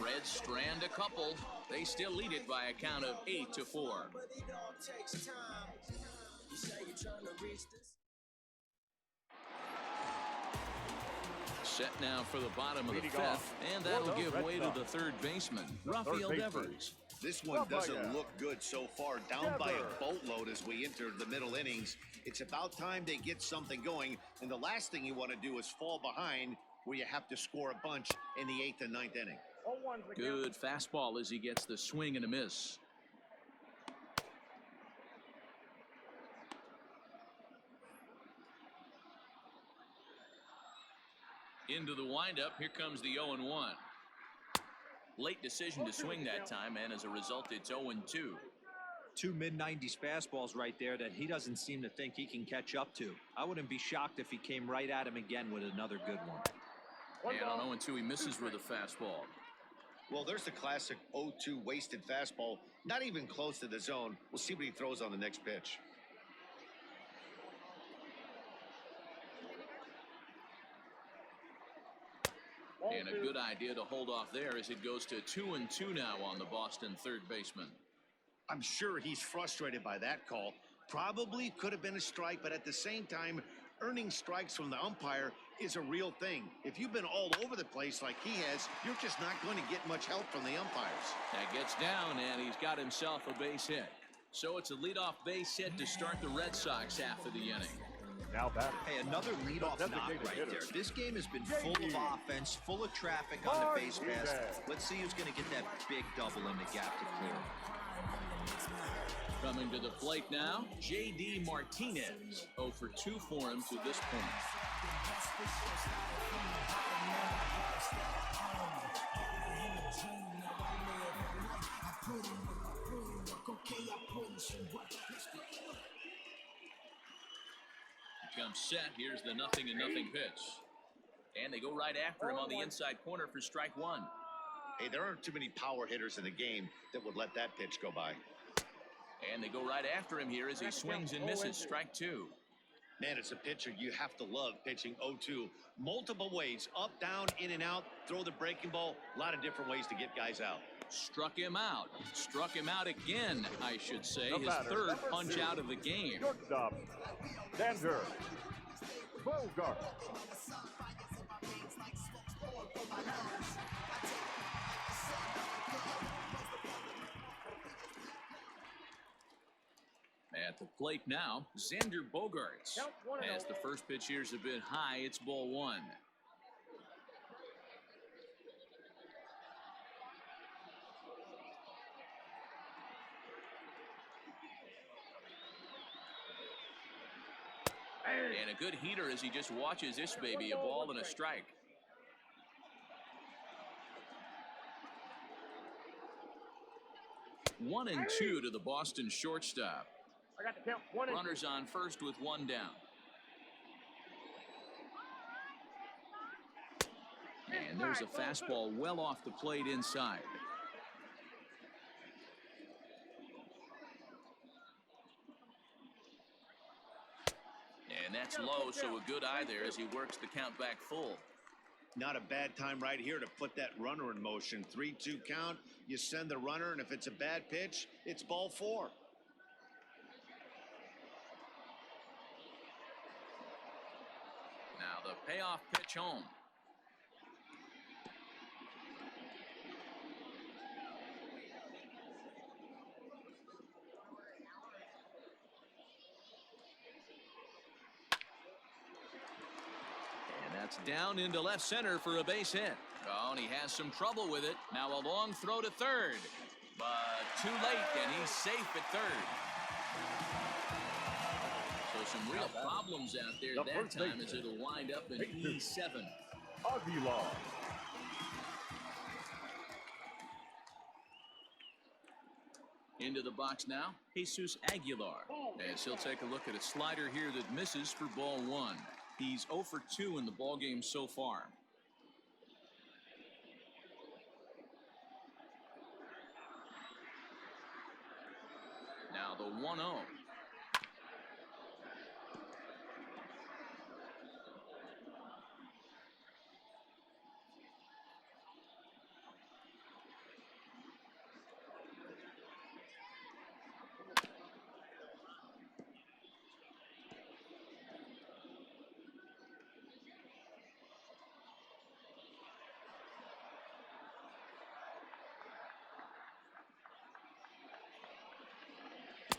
Reds strand a couple. They still lead it by a count of 8-4. Set now for the bottom of the fifth, and that'll give way to the third baseman, Rafael Devers. This one doesn't look good so far. Down by a boatload as we enter the middle innings. It's about time they get something going, and the last thing you want to do is fall behind where you have to score a bunch in the 8th and 9th inning. Good fastball as he gets the swing and a miss. Into the windup. Here comes the 0-1. Late decision to swing that time, and as a result, it's 0-2. Two mid-90s fastballs right there that he doesn't seem to think he can catch up to. I wouldn't be shocked if he came right at him again with another good one. And on 0-2, he misses with a fastball. Well, there's the classic 0-2 wasted fastball. Not even close to the zone. We'll see what he throws on the next pitch. And a good idea to hold off there as it goes to 2-2 now on the Boston third baseman. I'm sure he's frustrated by that call. Probably could have been a strike, but at the same time, earning strikes from the umpire is a real thing. If you've been all over the place like he has, you're just not going to get much help from the umpires. That gets down, and he's got himself a base hit. So it's a leadoff base hit to start the Red Sox half of the inning. Now batting. Hey, another leadoff knock right there. This game has been full of offense, full of traffic on the base pass. Let's see who's going to get that big double in the gap to clear. Coming to the plate now, J.D. Martinez. 0 for 2 for him to this point. Comes set. Here's the 0-0 pitch. And they go right after him on the inside corner for strike one. Hey, there aren't too many power hitters in the game that would let that pitch go by. And they go right after him here as he swings and misses. Strike two. Man, it's a pitcher you have to love pitching 0-2. Multiple ways, up, down, in and out, throw the breaking ball. A lot of different ways to get guys out. Struck him out. Struck him out again, I should say. His third punch out of the game. Shortstop, Xander Bogart. At the plate now, Xander Bogaerts. As the first pitch here is a bit high, it's ball one. And a good heater as he just watches this baby, a ball and a strike. One and two to the Boston shortstop. I got the count. Runners on first with one down. And there's a fastball well off the plate inside. And that's low, so a good eye there as he works the count back full. Not a bad time right here to put that runner in motion. 3-2 count, you send the runner, and if it's a bad pitch, it's ball four. Now the payoff pitch home. That's down into left center for a base hit. Oh, and he has some trouble with it. Now a long throw to third. But too late, and he's safe at third. So some real problems out there that time as it'll wind up in E7. Aguilar. Into the box now, Jesus Aguilar, as he'll take a look at a slider here that misses for ball one. He's 0 for 2 in the ballgame so far. Now the 1-0.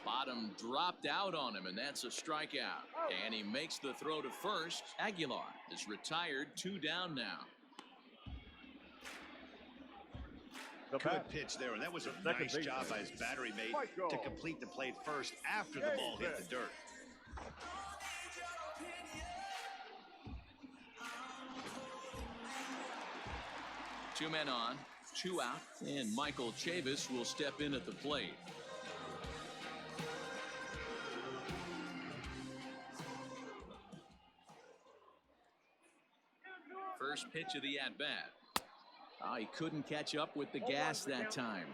Bottom dropped out on him, and that's a strikeout. And he makes the throw to first. Aguilar is retired, 2 down now. Good pitch there, and that was a nice job by his battery mate to complete the play first after the ball hit the dirt. Two men on, 2 out, and Michael Chavis will step in at the plate. First pitch of the at-bat. He couldn't catch up with the gas that time.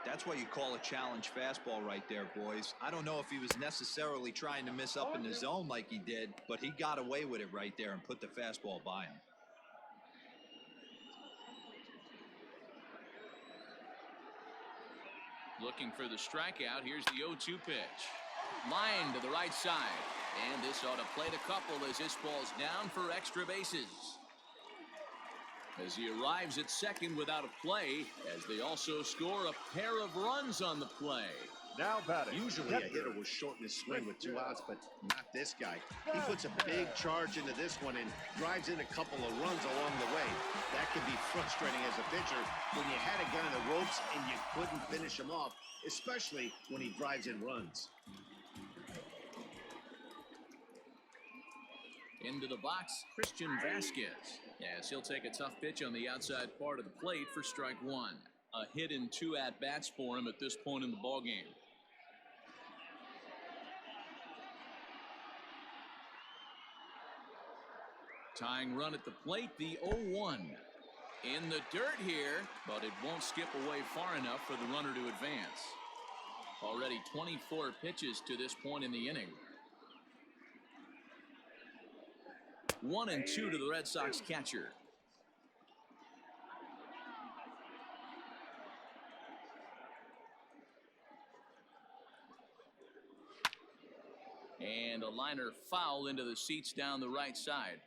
That's what you call a challenge fastball right there, boys. I don't know if he was necessarily trying to miss up in the zone like he did, but he got away with it right there and put the fastball by him. Looking for the strikeout. Here's the 0-2 pitch. Line to the right side. And this ought to plate a couple as this ball's down for extra bases. As he arrives at second without a play, as they also score a pair of runs on the play. Now batting. Usually a hitter will shorten his swing with 2 outs, but not this guy. He puts a big charge into this one and drives in a couple of runs along the way. That can be frustrating as a pitcher when you had a guy on the ropes and you couldn't finish him off, especially when he drives in runs. Into the box, Christian Vasquez, as he'll take a tough pitch on the outside part of the plate for strike 1. A hit in 2 at-bats for him at this point in the ballgame. Tying run at the plate, the 0-1. In the dirt here, but it won't skip away far enough for the runner to advance. Already 24 pitches to this point in the inning. 1-2 to the Red Sox catcher. And a liner foul into the seats down the right side.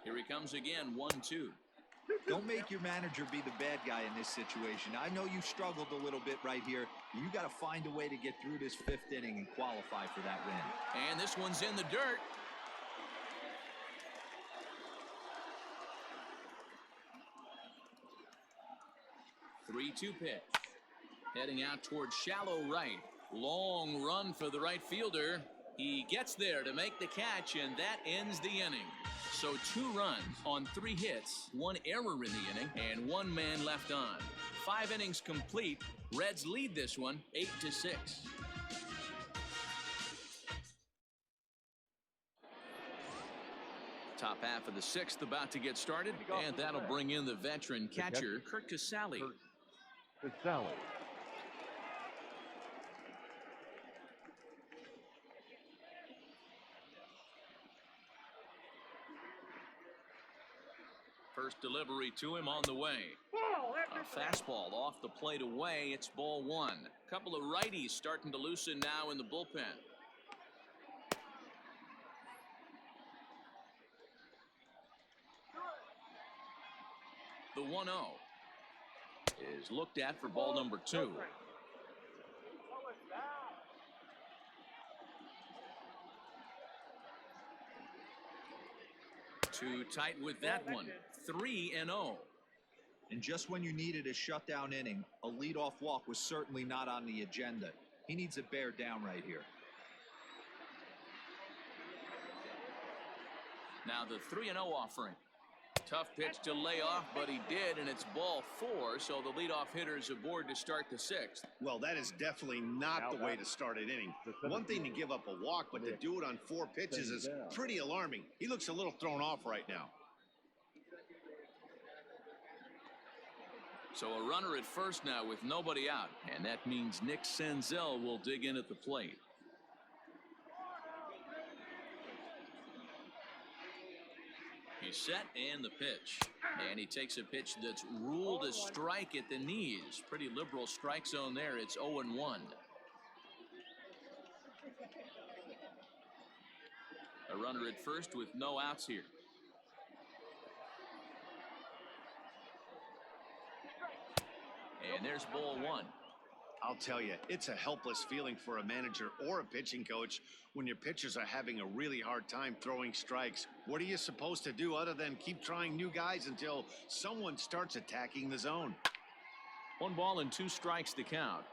Here he comes again, 1-2. Don't make your manager be the bad guy in this situation. I know you struggled a little bit right here. You got to find a way to get through this 5th inning and qualify for that win. And this one's in the dirt. Three-2 pitch. Heading out towards shallow right. Long run for the right fielder. He gets there to make the catch, and that ends the inning. So 2 runs on 3 hits, 1 error in the inning, and 1 man left on. 5 innings complete. Reds lead this one 8-6. Top half of the 6th about to get started, and that'll bring in the veteran catcher, Kurt Casale. Casale. First delivery to him on the way. A fastball off the plate away. It's ball 1. A couple of righties starting to loosen now in the bullpen. The 1-0 is looked at for ball number 2. Too tight with that one. 3-0. And just when you needed a shutdown inning, a leadoff walk was certainly not on the agenda. He needs to bear down right here. Now the 3-0 offering. Tough pitch to lay off, but he did, and it's ball 4, so the leadoff hitter is aboard to start the 6th. Well, that is definitely not the way to start an inning. One thing to give up a walk, but to do it on 4 pitches is pretty alarming. He looks a little thrown off right now. So a runner at first now with nobody out, and that means Nick Senzel will dig in at the plate. He's set, and the pitch. And he takes a pitch that's ruled a strike at the knees. Pretty liberal strike zone there. It's 0-1. A runner at first with no outs here. And there's ball 1. I'll tell you, it's a helpless feeling for a manager or a pitching coach when your pitchers are having a really hard time throwing strikes. What are you supposed to do other than keep trying new guys until someone starts attacking the zone? 1 ball and 2 strikes to count.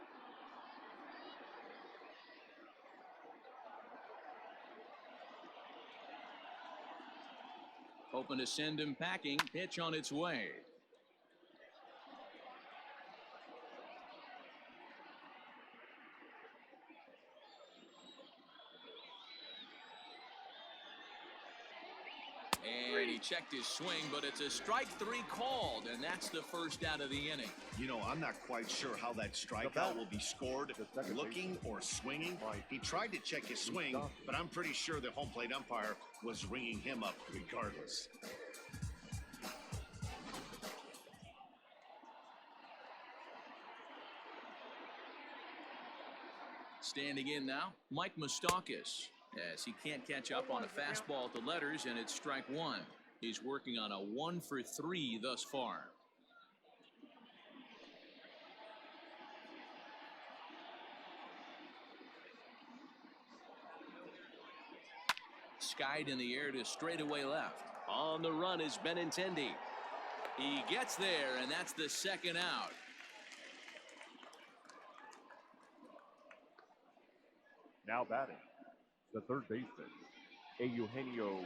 Hoping to send him packing. Pitch on its way. And he checked his swing, but it's a strike 3 called, and that's the first out of the inning. You know, I'm not quite sure how that strikeout will be scored, looking or swinging. He tried to check his swing, but I'm pretty sure the home plate umpire was ringing him up regardless. Standing in now, Mike Moustakas, as he can't catch up on a fastball at the letters, and it's strike 1. He's working on a 1 for 3 thus far. Skied in the air to straightaway left. On the run is Benintendi. He gets there, and that's the 2nd out. Now batting, the third baseman, Eugenio.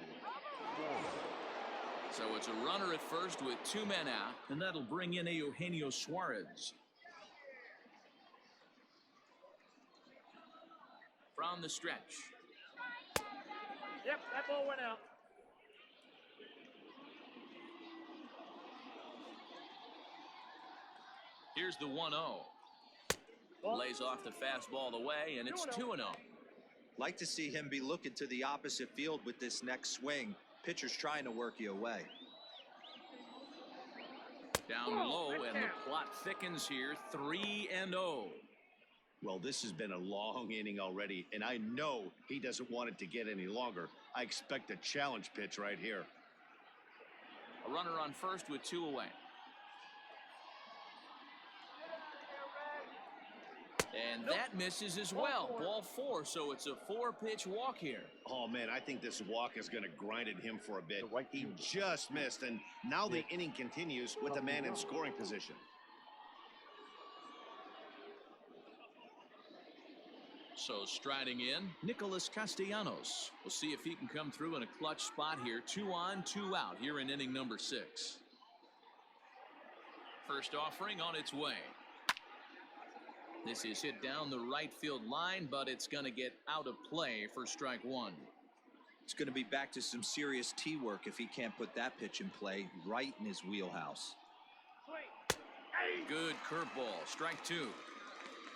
So it's a runner at first with 2 men out, and that'll bring in Eugenio Suarez. From the stretch. Yep, that ball went out. Here's the 1-0. Lays off the fastball away, and it's 2-0. Like to see him be looking to the opposite field with this next swing. Pitcher's trying to work you away. Down low, and the plot thickens here. 3-0. Well, this has been a long inning already, and I know he doesn't want it to get any longer. I expect a challenge pitch right here. A runner on first with 2 away. And that misses as well. Ball 4, so it's a 4-pitch walk here. Oh, man, I think this walk is going to grind at him for a bit. He just missed, and now the inning continues with a man in scoring position. So striding in, Nicholas Castellanos. We'll see if he can come through in a clutch spot here. 2 on, 2 out here in inning number 6. First offering on its way. This is hit down the right field line, but it's going to get out of play for strike 1. It's going to be back to some serious tee work if he can't put that pitch in play right in his wheelhouse. Good curveball, strike 2.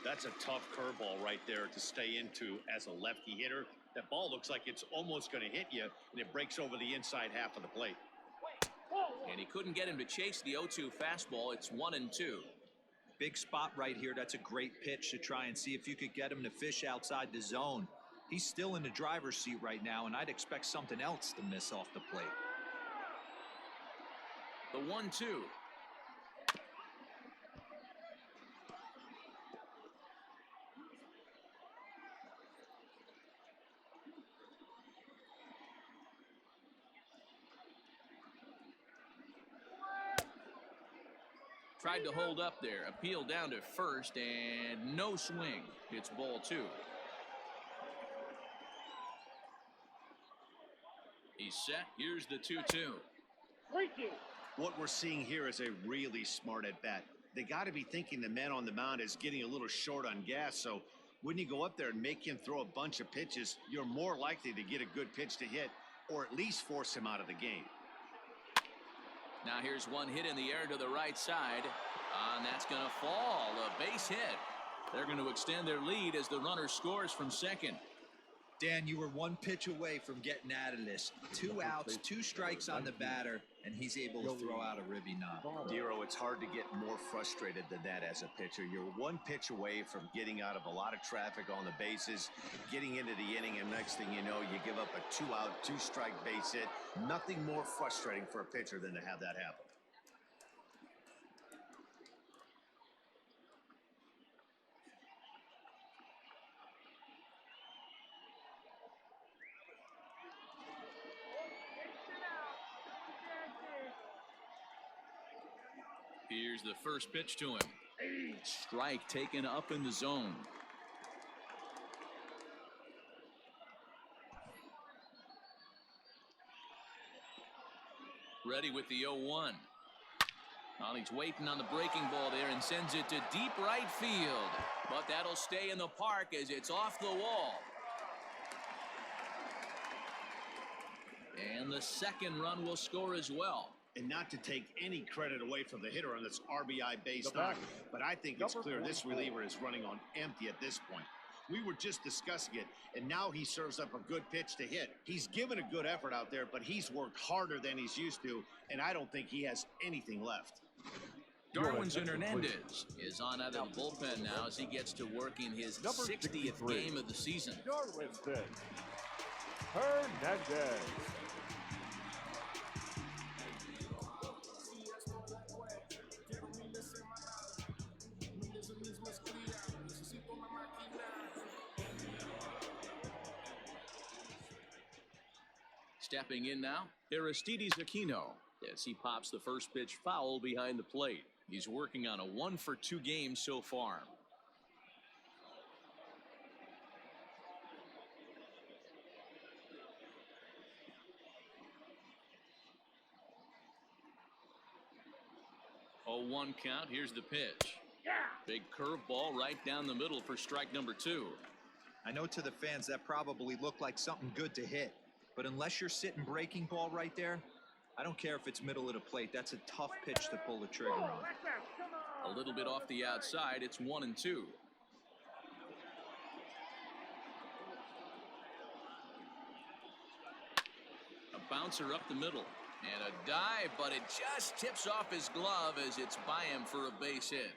That's a tough curveball right there to stay into as a lefty hitter. That ball looks like it's almost going to hit you, and it breaks over the inside half of the plate. And he couldn't get him to chase the 0-2 fastball. It's 1-2. Big spot right here. That's a great pitch to try and see if you could get him to fish outside the zone. He's still in the driver's seat right now, and I'd expect something else to miss off the plate. The 1-2. Tried to hold up there. Appeal down to first and no swing. It's ball 2. He's set. Here's the 2-2. What we're seeing here is a really smart at bat. They got to be thinking the man on the mound is getting a little short on gas. So when you go up there and make him throw a bunch of pitches, you're more likely to get a good pitch to hit or at least force him out of the game. Now here's one hit in the air to the right side. And that's going to fall. A base hit. They're going to extend their lead as the runner scores from second. Dan, you were one pitch away from getting out of this. 2 outs, 2 strikes on the batter, and he's able to throw out a ribby knob. Dero, it's hard to get more frustrated than that as a pitcher. You're one pitch away from getting out of a lot of traffic on the bases, getting into the inning, and next thing you know, you give up a 2-out, 2-strike base hit. Nothing more frustrating for a pitcher than to have that happen. Here's the first pitch to him. Strike taken up in the zone. Ready with the 0-1. Well, he's waiting on the breaking ball there and sends it to deep right field. But that'll stay in the park as it's off the wall. And the second run will score as well. And not to take any credit away from the hitter on this RBI base knock, but I think it's clear this reliever is running on empty at this point. We were just discussing it, and now he serves up a good pitch to hit. He's given a good effort out there, but he's worked harder than he's used to, and I don't think he has anything left. Darwinson Hernandez is on out of the bullpen now as he gets to work in his 60th game of the season. Darwinson Hernandez. Stepping in now, Aristides Aquino as he pops the first pitch foul behind the plate. He's working on a 1-for-2 game so far. Oh, 1 count. Here's the pitch. Big curveball right down the middle for strike number 2. I know to the fans that probably looked like something good to hit. But unless you're sitting breaking ball right there, I don't care if it's middle of the plate. That's a tough pitch to pull the trigger on. A little bit off the outside. It's 1-2. A bouncer up the middle. And a dive, but it just tips off his glove as it's by him for a base hit.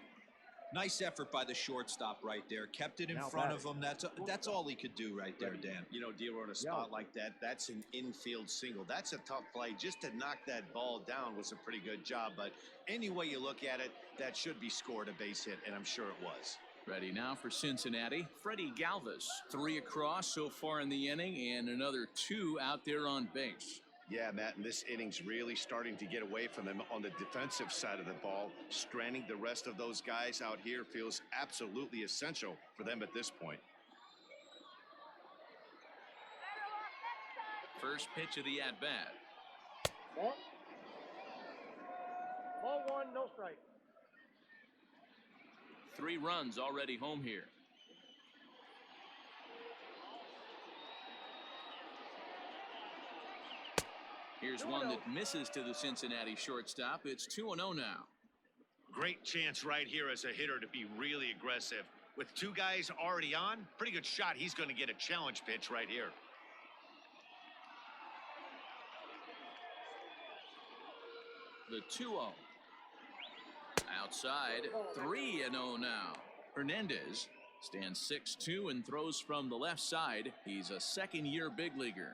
Nice effort by the shortstop right there. Kept it in front of him. That's all he could do right there, Dan. You know, Dero, in a spot like that, that's an infield single. That's a tough play. Just to knock that ball down was a pretty good job. But any way you look at it, that should be scored a base hit, and I'm sure it was. Ready now for Cincinnati, Freddie Galvis. 3 across so far in the inning, and another 2 out there on base. Yeah, Matt, and this inning's really starting to get away from them on the defensive side of the ball. Stranding the rest of those guys out here feels absolutely essential for them at this point. First pitch of the at-bat. Ball 1, no strike. 3 runs already home here. Here's one that misses to the Cincinnati shortstop. It's 2-0 now. Great chance right here as a hitter to be really aggressive. With 2 guys already on, pretty good shot. He's going to get a challenge pitch right here. The 2-0. Outside, 3-0 now. Hernandez stands 6'2" and throws from the left side. He's a second-year big leaguer.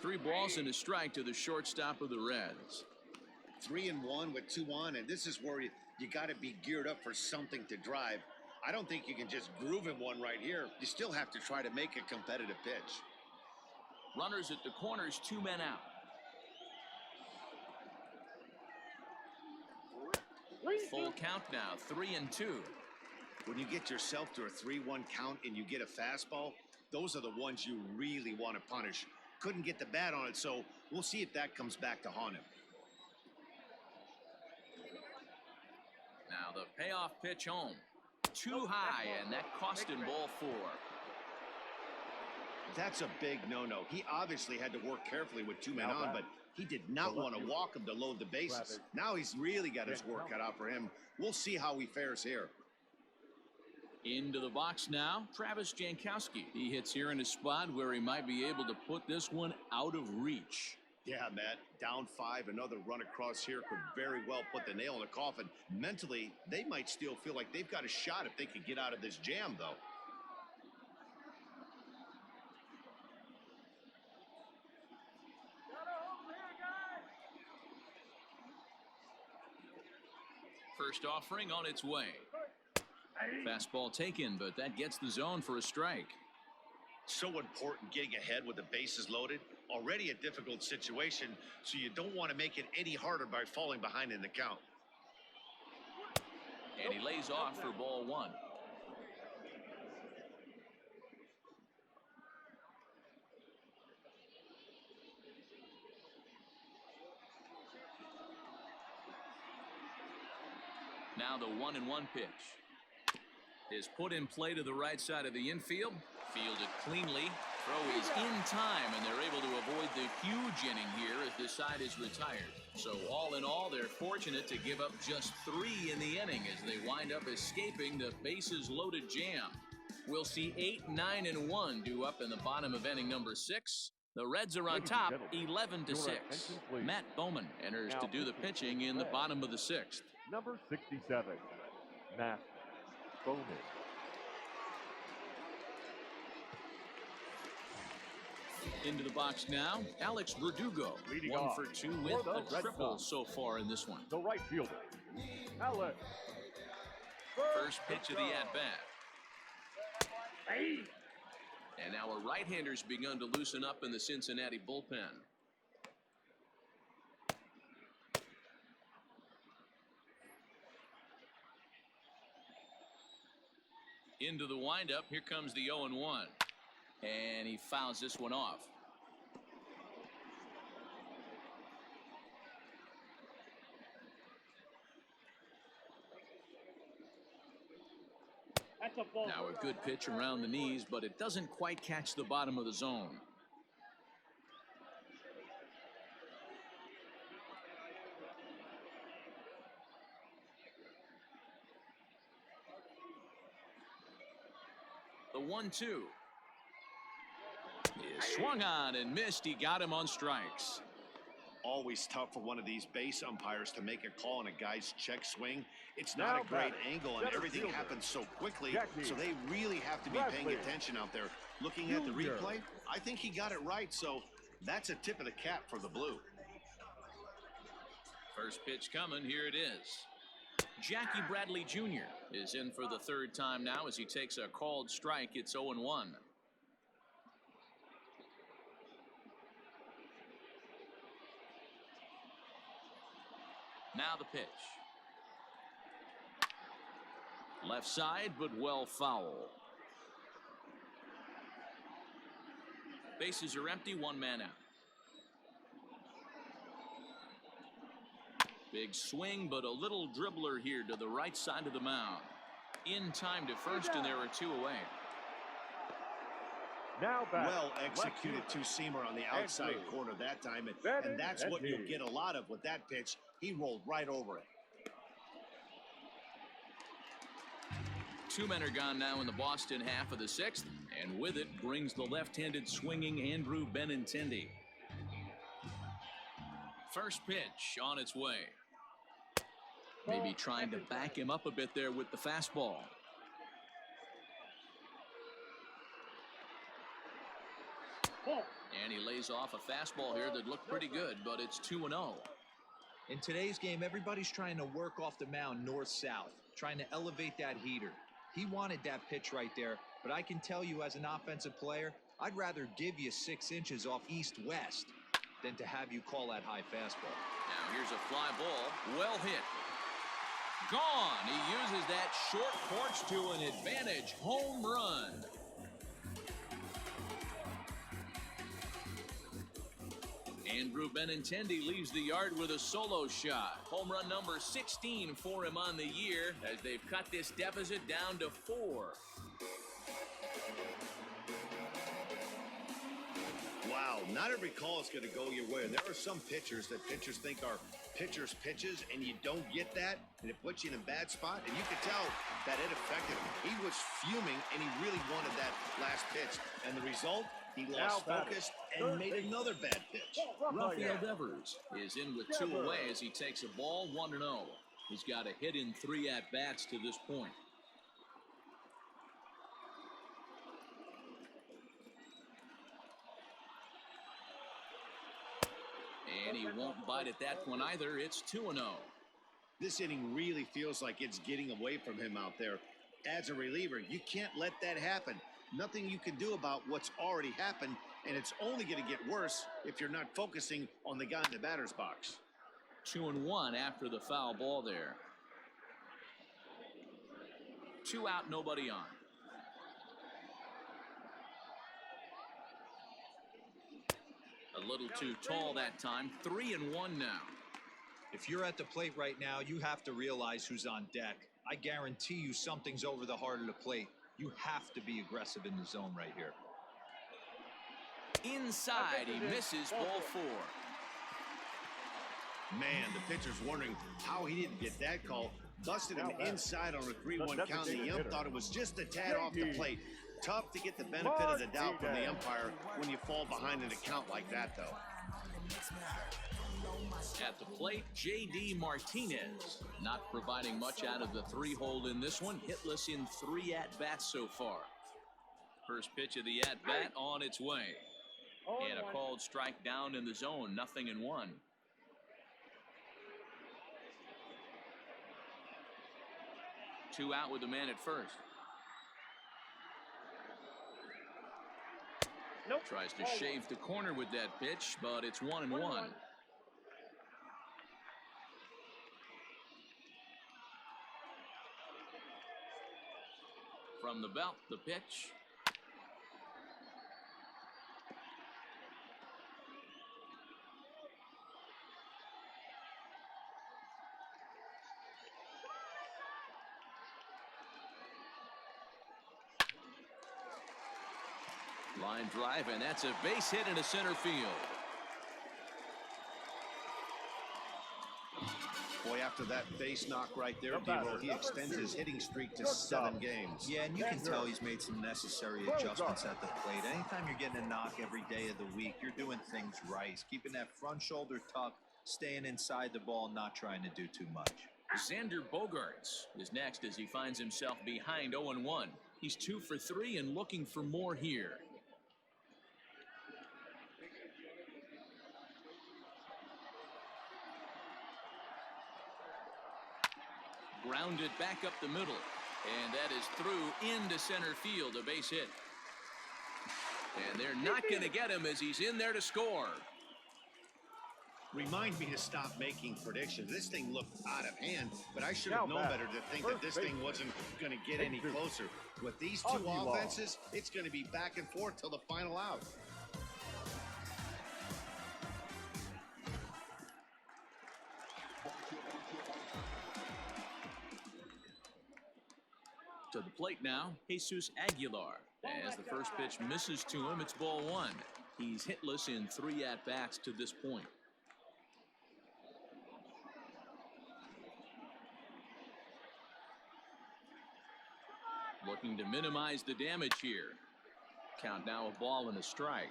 Three balls and a strike to the shortstop of the Reds. 3-1 with 2 on, and this is where you got to be geared up for something to drive. I don't think you can just groove him one right here. You still have to try to make a competitive pitch. Runners at the corners, 2 men out. Full count now, 3-2. When you get yourself to a 3-1 count and you get a fastball, those are the ones you really want to punish. Couldn't get the bat on it, so we'll see if that comes back to haunt him. Now the payoff pitch home. Too high, and that cost him ball 4. That's a big no-no. He obviously had to work carefully with 2 men on, but he did not want to walk him to load the bases. Now he's really got his work cut out for him. We'll see how he fares here. Into the box now, Travis Jankowski. He hits here in a spot where he might be able to put this one out of reach. Yeah, Matt, down 5, another run across here could very well put the nail in the coffin. Mentally, they might still feel like they've got a shot if they could get out of this jam, though. First offering on its way. Fastball taken, but that gets the zone for a strike. So important getting ahead with the bases loaded. Already a difficult situation, so you don't want to make it any harder by falling behind in the count. And he lays off for ball 1. Now the 1-1 pitch is put in play to the right side of the infield. Fielded cleanly. Throw is in time, and they're able to avoid the huge inning here as this side is retired. So all in all, they're fortunate to give up just 3 in the inning as they wind up escaping the bases loaded jam. We'll see 8, 9, and 1 due up in the bottom of inning number 6. The Reds are on top, 11-6. Matt Bowman enters to do the pitching in the bottom of the 6th. Number 67, Matt Bowman. Into the box now, Alex Verdugo. Leading 1 off for 2 for with the a Red triple Sox. so far in this one. The right fielder, Alex. First pitch of the at-bat. And now a right-hander's begun to loosen up in the Cincinnati bullpen. Into the windup, here comes the 0-1. And he fouls this one off. That's a ball. Now a good pitch around the knees, but it doesn't quite catch the bottom of the zone. The 1-2 is swung on and missed. He got him on strikes. Always tough for one of these base umpires to make a call on a guy's check swing. It's not a great angle, and everything happens so quickly, so they really have to be paying attention out there. Looking at the replay, I think he got it right, so that's a tip of the cap for the Blue. First pitch coming, here it is. Jackie Bradley Jr. is in for the 3rd time now as he takes a called strike. It's 0-1. Now the pitch. Left side, but well foul. Bases are empty, 1 man out. Big swing, but a little dribbler here to the right side of the mound. In time to first, and there are 2 away. Now back. Well executed two-seamer on the outside corner that time, and that's what you'll get a lot of with that pitch. He rolled right over it. 2 men are gone now in the Boston half of the 6th, and with it brings the left-handed swinging Andrew Benintendi. First pitch on its way. Maybe trying to back him up a bit there with the fastball. And he lays off a fastball here that looked pretty good, but it's 2-0. In today's game, everybody's trying to work off the mound north-south, trying to elevate that heater. He wanted that pitch right there, but I can tell you as an offensive player, I'd rather give you 6 inches off east-west than to have you call that high fastball. Now here's a fly ball, well hit. Gone. He uses that short porch to an advantage home run. Andrew Benintendi leaves the yard with a solo shot. Home run number 16 for him on the year as they've cut this deficit down to 4. Wow, not every call is going to go your way. There are some pitchers that pitchers think are pitchers' pitches, and you don't get that, and it puts you in a bad spot. And you could tell that it affected him. He was fuming, and he really wanted that last pitch. And the result, he lost focus and made another bad pitch. Rafael Devers is in with 2 away as he takes a ball 1-0. He's got a hit in 3 at-bats to this point. And he won't bite at that one either. It's 2-0. This inning really feels like it's getting away from him out there. As a reliever, you can't let that happen. Nothing you can do about what's already happened, and it's only going to get worse if you're not focusing on the guy in the batter's box. 2-1 after the foul ball there. 2 out, nobody on. A little too tall that time. 3-1 now. If you're at the plate right now, you have to realize who's on deck. I guarantee you something's over the heart of the plate. You have to be aggressive in the zone right here. Inside, he misses ball 4. Man, the pitcher's wondering how he didn't get that call. Busted him inside on a 3-1 count. The ump thought it was just a tad off the plate. Tough to get the benefit of the doubt from the umpire when you fall behind an account like that, though. At the plate, J.D. Martinez not providing much out of the 3-hole in this one. Hitless in 3 at-bats so far. First pitch of the at-bat on its way. And a called strike down in the zone. 0-1. Two out with the man at first. Tries to shave the corner with that pitch, but it's 1-1. From the belt, the pitch. Line drive, and that's a base hit into center field. Boy, after that base knock right there, D-Roll, he extends his hitting streak to 7 games. Yeah, and you can tell he's made some necessary adjustments at the plate. Anytime you're getting a knock every day of the week, you're doing things right. He's keeping that front shoulder tucked, staying inside the ball, not trying to do too much. Xander Bogaerts is next as he finds himself behind 0-1. He's 2 for 3 and looking for more here. Grounded back up the middle, and that is through into center field, a base hit. And they're not going to get him as he's in there to score. Remind me to stop making predictions. This thing looked out of hand, but I should have known better to think that this thing wasn't going to get any closer. With these two offenses, it's going to be back and forth till the final out. To the plate now, Jesus Aguilar. As the first pitch misses to him, it's ball 1. He's hitless in 3 at-bats to this point. Looking to minimize the damage here. Count now a ball and a strike.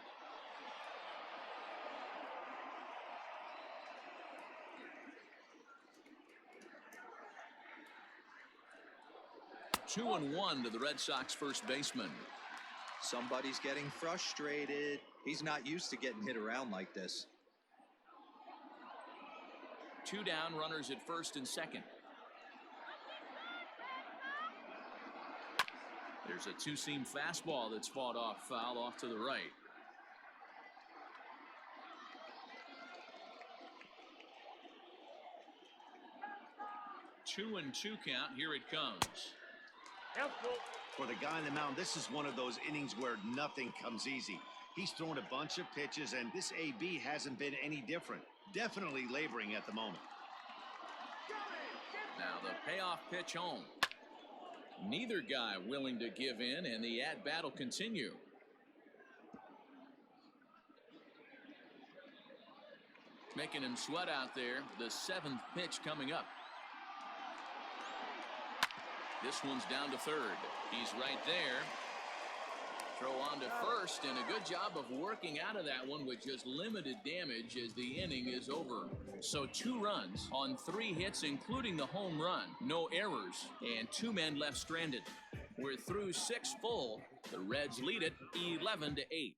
Two and 1 to the Red Sox first baseman. Somebody's getting frustrated. He's not used to getting hit around like this. 2 down, runners at first and second. There's a two-seam fastball that's fought off foul off to the right. 2-2 count. Here it comes. For the guy on the mound, this is one of those innings where nothing comes easy. He's thrown a bunch of pitches, and this AB hasn't been any different. Definitely laboring at the moment. Now the payoff pitch home. Neither guy willing to give in, and the at-bat will continue. Making him sweat out there. The 7th pitch coming up. This one's down to third. He's right there. Throw on to first, and a good job of working out of that one with just limited damage as the inning is over. So 2 runs on 3 hits, including the home run. No errors, and 2 men left stranded. We're through 6 full. The Reds lead it 11-8.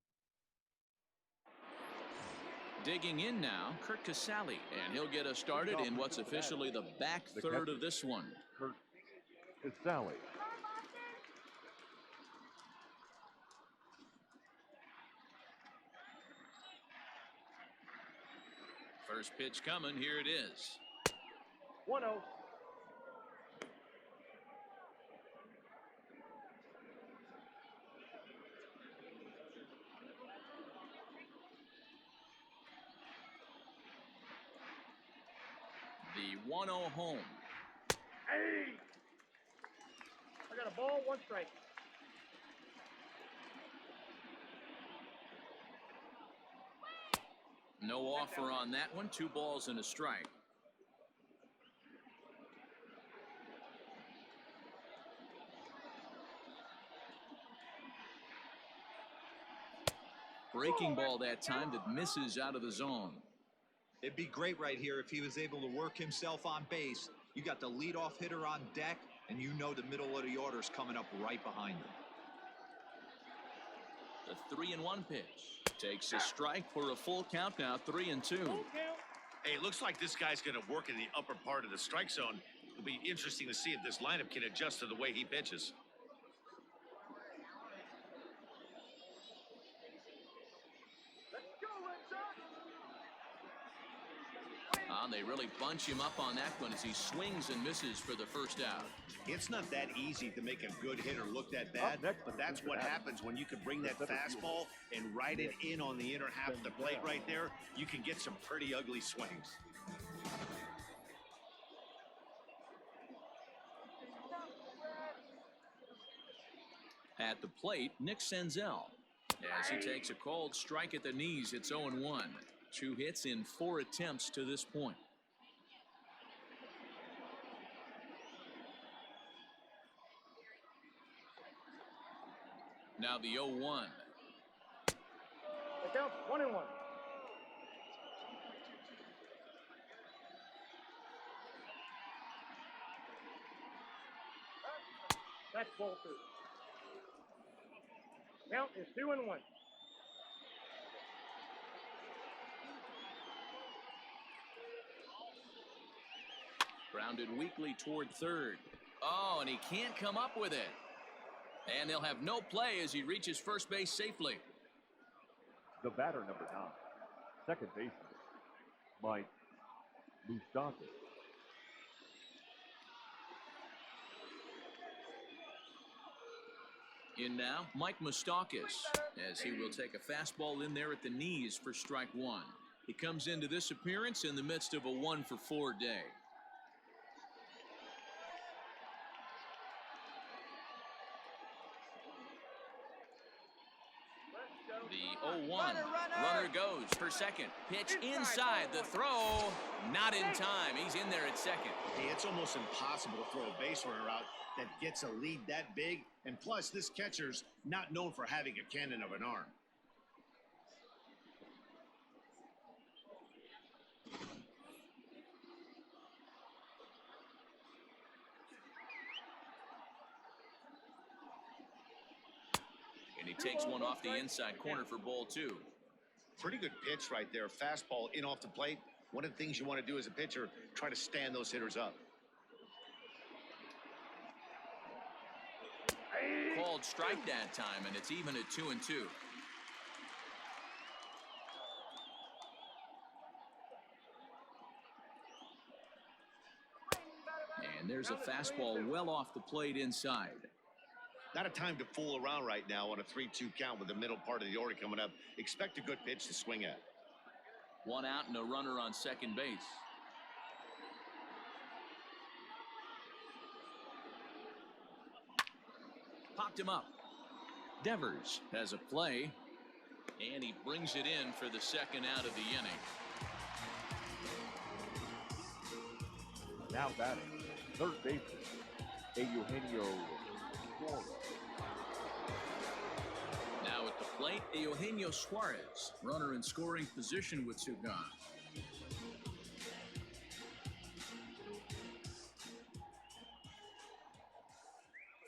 Digging in now, Kurt Casale, and he'll get us started in what's officially the back third of this one. Kurt Casale. First pitch coming. Here it is. 1-0. The 1-0 home. Hey! I got a ball, 1 strike. No offer on that one. 2 balls and a strike. Breaking ball that time that misses out of the zone. It'd be great right here if he was able to work himself on base. You got the leadoff hitter on deck, and you know the middle of the order's coming up right behind him. The 3-1 pitch. Takes a strike for a full count now. 3-2. Hey, it looks like this guy's going to work in the upper part of the strike zone. It'll be interesting to see if this lineup can adjust to the way he pitches. They really bunch him up on that one as he swings and misses for the first out. It's not that easy to make a good hitter look that bad, but that's what happens when you can bring that fastball and ride it in on the inner half of the plate right there. You can get some pretty ugly swings. At the plate, Nick Senzel. As he takes a called strike at the knees, it's 0-1. 2 hits in 4 attempts to this point. Now the 0-1. It counts 1-1. That's ball 2. Count is 2-1. Grounded weakly toward third. Oh, and he can't come up with it. And they'll have no play as he reaches first base safely. The batter, number 9, second baseman, Mike Moustakas. In now, Mike Moustakas, as he will take a fastball in there at the knees for strike 1. He comes into this appearance in the midst of a 1-for-4 day. The 0-1. Runner goes for second. Pitch inside. The throw. Not in time. He's in there at second. Hey, it's almost impossible to throw a base runner out that gets a lead that big. And plus, this catcher's not known for having a cannon of an arm. And he takes one off the inside corner for ball 2. Pretty good pitch right there. Fastball in off the plate. One of the things you want to do as a pitcher, try to stand those hitters up. Called strike that time, and it's even at 2-2. And there's a fastball well off the plate inside. Not a time to fool around right now on a 3-2 count with the middle part of the order coming up. Expect a good pitch to swing at. 1 out and a runner on second base. Popped him up. Devers has a play, and he brings it in for the second out of the inning. Now batting, third baseman, Eugenio Suarez. Now at the plate, Eugenio Suarez, runner in scoring position with 2 gone.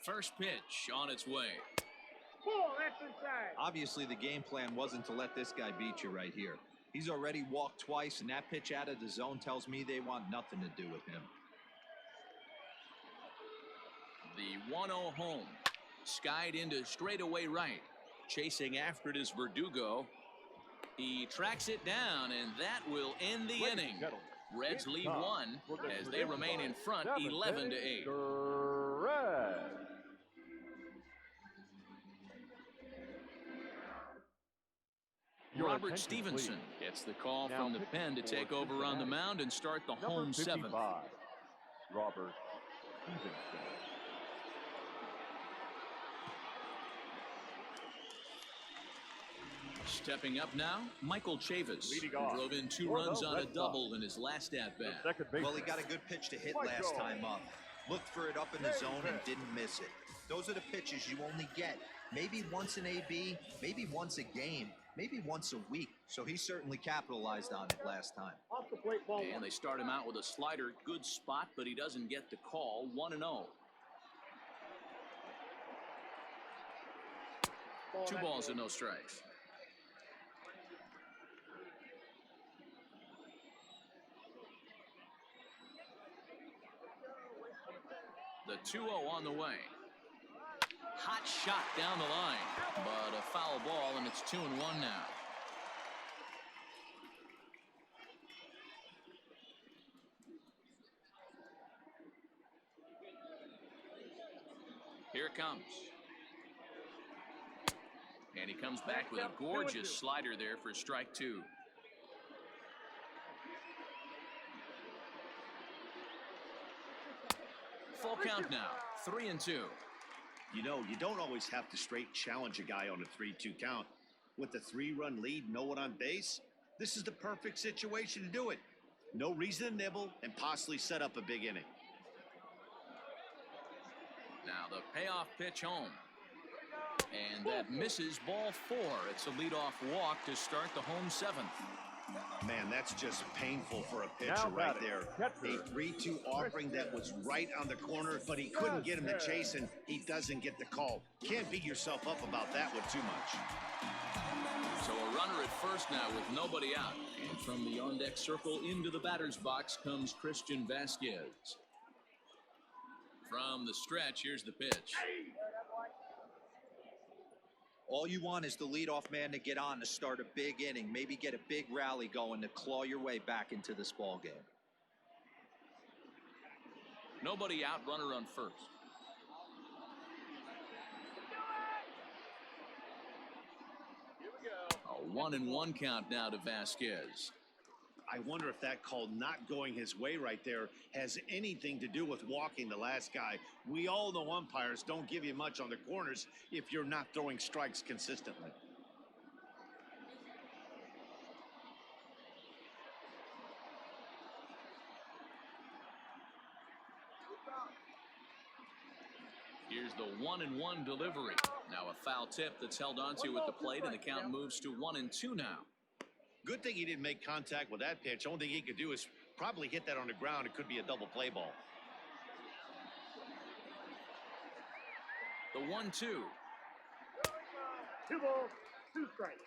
First pitch on its way. That's inside. Obviously, the game plan wasn't to let this guy beat you right here. He's already walked twice, and that pitch out of the zone tells me they want nothing to do with him. The 1-0 home. Skied into straightaway right. Chasing after it is Verdugo. He tracks it down, and that will end the inning. Reds lead 1 as they remain in front 11-8. Robert Stevenson gets the call from the pen to take over on the mound and start the home 7th. Robert Stevenson. Stepping up now, Michael Chavis, who drove in 2 runs on a double in his last at-bat. Well, he got a good pitch to hit last time up. Looked for it up in the zone and didn't miss it. Those are the pitches you only get. Maybe once an AB, maybe once a game, maybe once a week. So he certainly capitalized on it last time. Off the plate, ball. And they start him out with a slider. Good spot, but he doesn't get the call. 1-0. 2 balls and no strikes. The 2-0 on the way. Hot shot down the line, but a foul ball, and it's 2-1 now. Here it comes. And he comes back with a gorgeous slider there for strike 2. Full count now, 3-2. You know, you don't always have to straight challenge a guy on a 3-2 count. With the 3-run lead, no one on base, this is the perfect situation to do it. No reason to nibble and possibly set up a big inning. Now the payoff pitch home. And that misses ball 4. It's a leadoff walk to start the home 7th. Man, that's just painful for a pitcher right there. A 3-2 offering that was right on the corner, but he couldn't get him to chase, and he doesn't get the call. Can't beat yourself up about that one too much. So a runner at first now with nobody out. And from the on-deck circle into the batter's box comes Christian Vasquez. From the stretch, here's the pitch. All you want is the leadoff man to get on to start a big inning, maybe get a big rally going to claw your way back into this ball game. Nobody out, runner on first. A 1-1 count now to Vasquez. I wonder if that call not going his way right there has anything to do with walking the last guy. We all know umpires don't give you much on the corners if you're not throwing strikes consistently. Here's the 1-1 delivery. Now a foul tip that's held onto at the plate, and the count moves to 1-2 now. Good thing he didn't make contact with that pitch. Only thing he could do is probably hit that on the ground. It could be a double play ball. The 1-2. 2 balls, 2 strikes.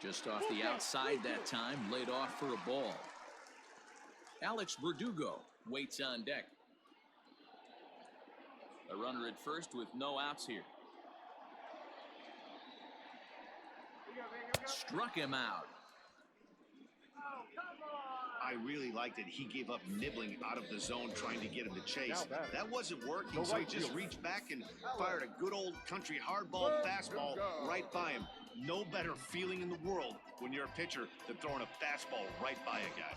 Just off the outside that time, laid off for a ball. Alex Verdugo waits on deck. A runner at first with no outs here. Struck him out. I really liked it. He gave up nibbling out of the zone trying to get him to chase. That wasn't working, so he just reached back and fired a good old country hardball fastball right by him. No better feeling in the world when you're a pitcher than throwing a fastball right by a guy.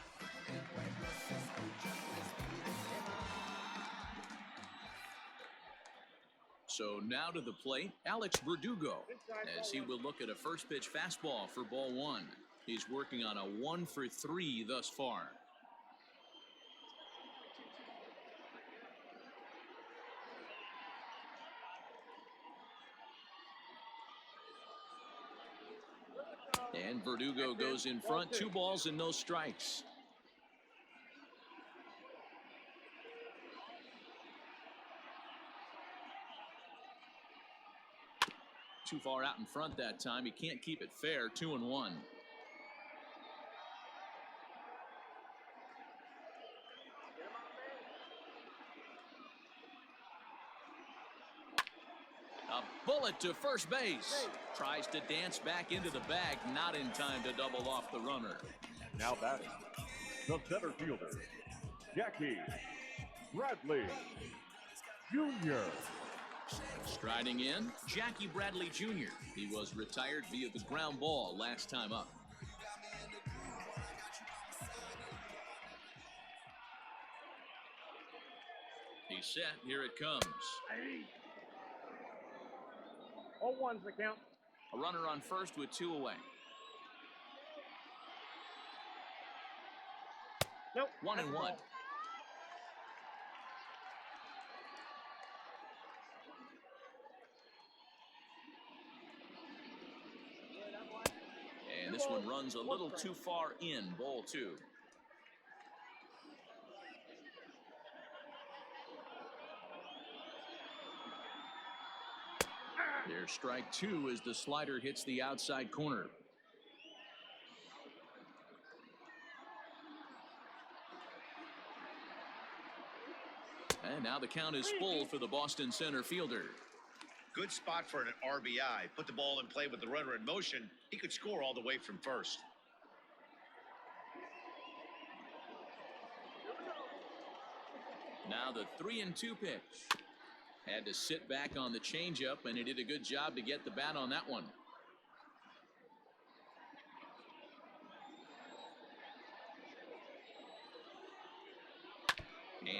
So now to the plate, Alex Verdugo, as he will look at a first pitch fastball for ball one. He's working on a 1 for 3 thus far. And Verdugo goes in front, 2 balls and no strikes. Too far out in front that time. He can't keep it fair. 2-1. A bullet to first base. Tries to dance back into the bag. Not in time to double off the runner. Now batting, the center fielder, Jackie Bradley Jr. Striding in, Jackie Bradley Jr. He was retired via the ground ball last time up. He's set. Here it comes. 0-1's the count. A runner on first with 2 away. Nope. 1-1. And this one runs a little too far in. Ball 2. There's strike 2 as the slider hits the outside corner. And now the count is full for the Boston center fielder. Good spot for an RBI. Put the ball in play with the runner in motion. He could score all the way from first. Now the 3-2 pitch. Had to sit back on the changeup, and he did a good job to get the bat on that one.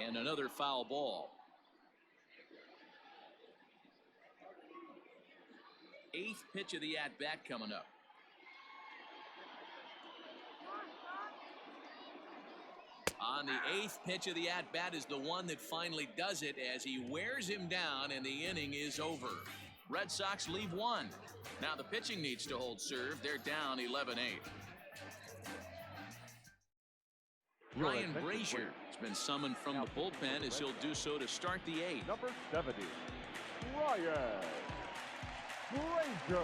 And another foul ball. 8th pitch of the at-bat coming up. On the 8th pitch of the at-bat is the one that finally does it as he wears him down, and the inning is over. Red Sox leave 1. Now the pitching needs to hold serve. They're down 11-8. Ryan Brazier has been summoned from the bullpen as he'll do so to start the 8th. Number 70, Ryan Brazier.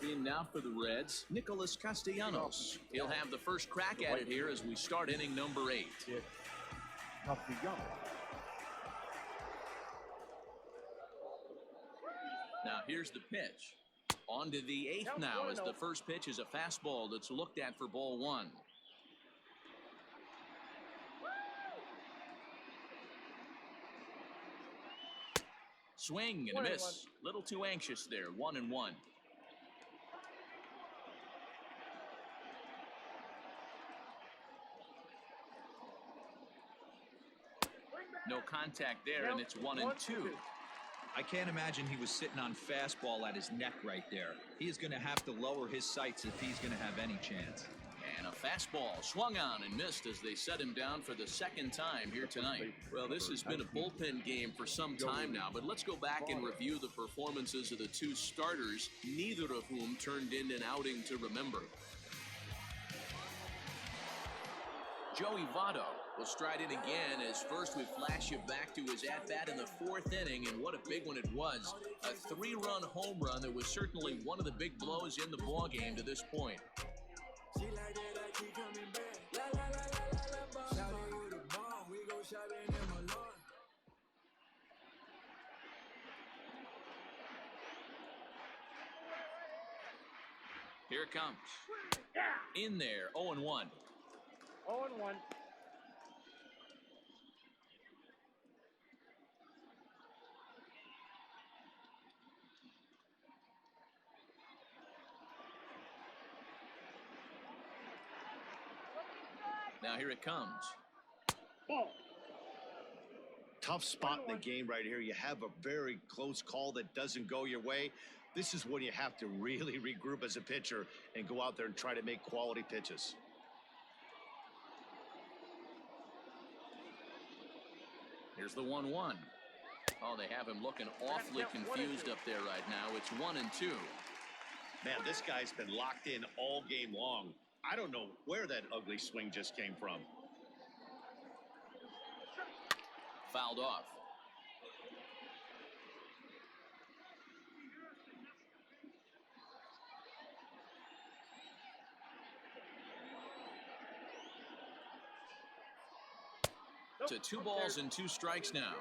In now for the Reds, Nicholas Castellanos. He'll have the first crack at it here as we start inning number 8. Castellanos. Now here's the pitch. On to the 8th now as the first pitch is a fastball that's looked at for ball 1. Swing and a miss. Little too anxious there. 1-1. No contact there, and it's 1-2. I can't imagine he was sitting on fastball at his neck right there. He is going to have to lower his sights if he's going to have any chance. And a fastball swung on and missed as they set him down for the 2nd time here tonight. Well, this has been a bullpen game for some time now, but let's go back and review the performances of the 2 starters, neither of whom turned in an outing to remember. Joey Votto We'll stride in again as first we flash you back to his at-bat in the 4th inning, and what a big one it was. A 3-run home run that was certainly one of the big blows in the ballgame to this point. Here it comes. In there, 0-1. 0-1. Now here it comes. Ball. Tough spot in the game right here. You have a very close call that doesn't go your way. This is when you have to really regroup as a pitcher and go out there and try to make quality pitches. Here's the 1-1. Oh, they have him looking awfully confused up there right now. It's 1-2. Man, this guy's been locked in all game long. I don't know where that ugly swing just came from. Fouled off. To 2 balls and 2 strikes now.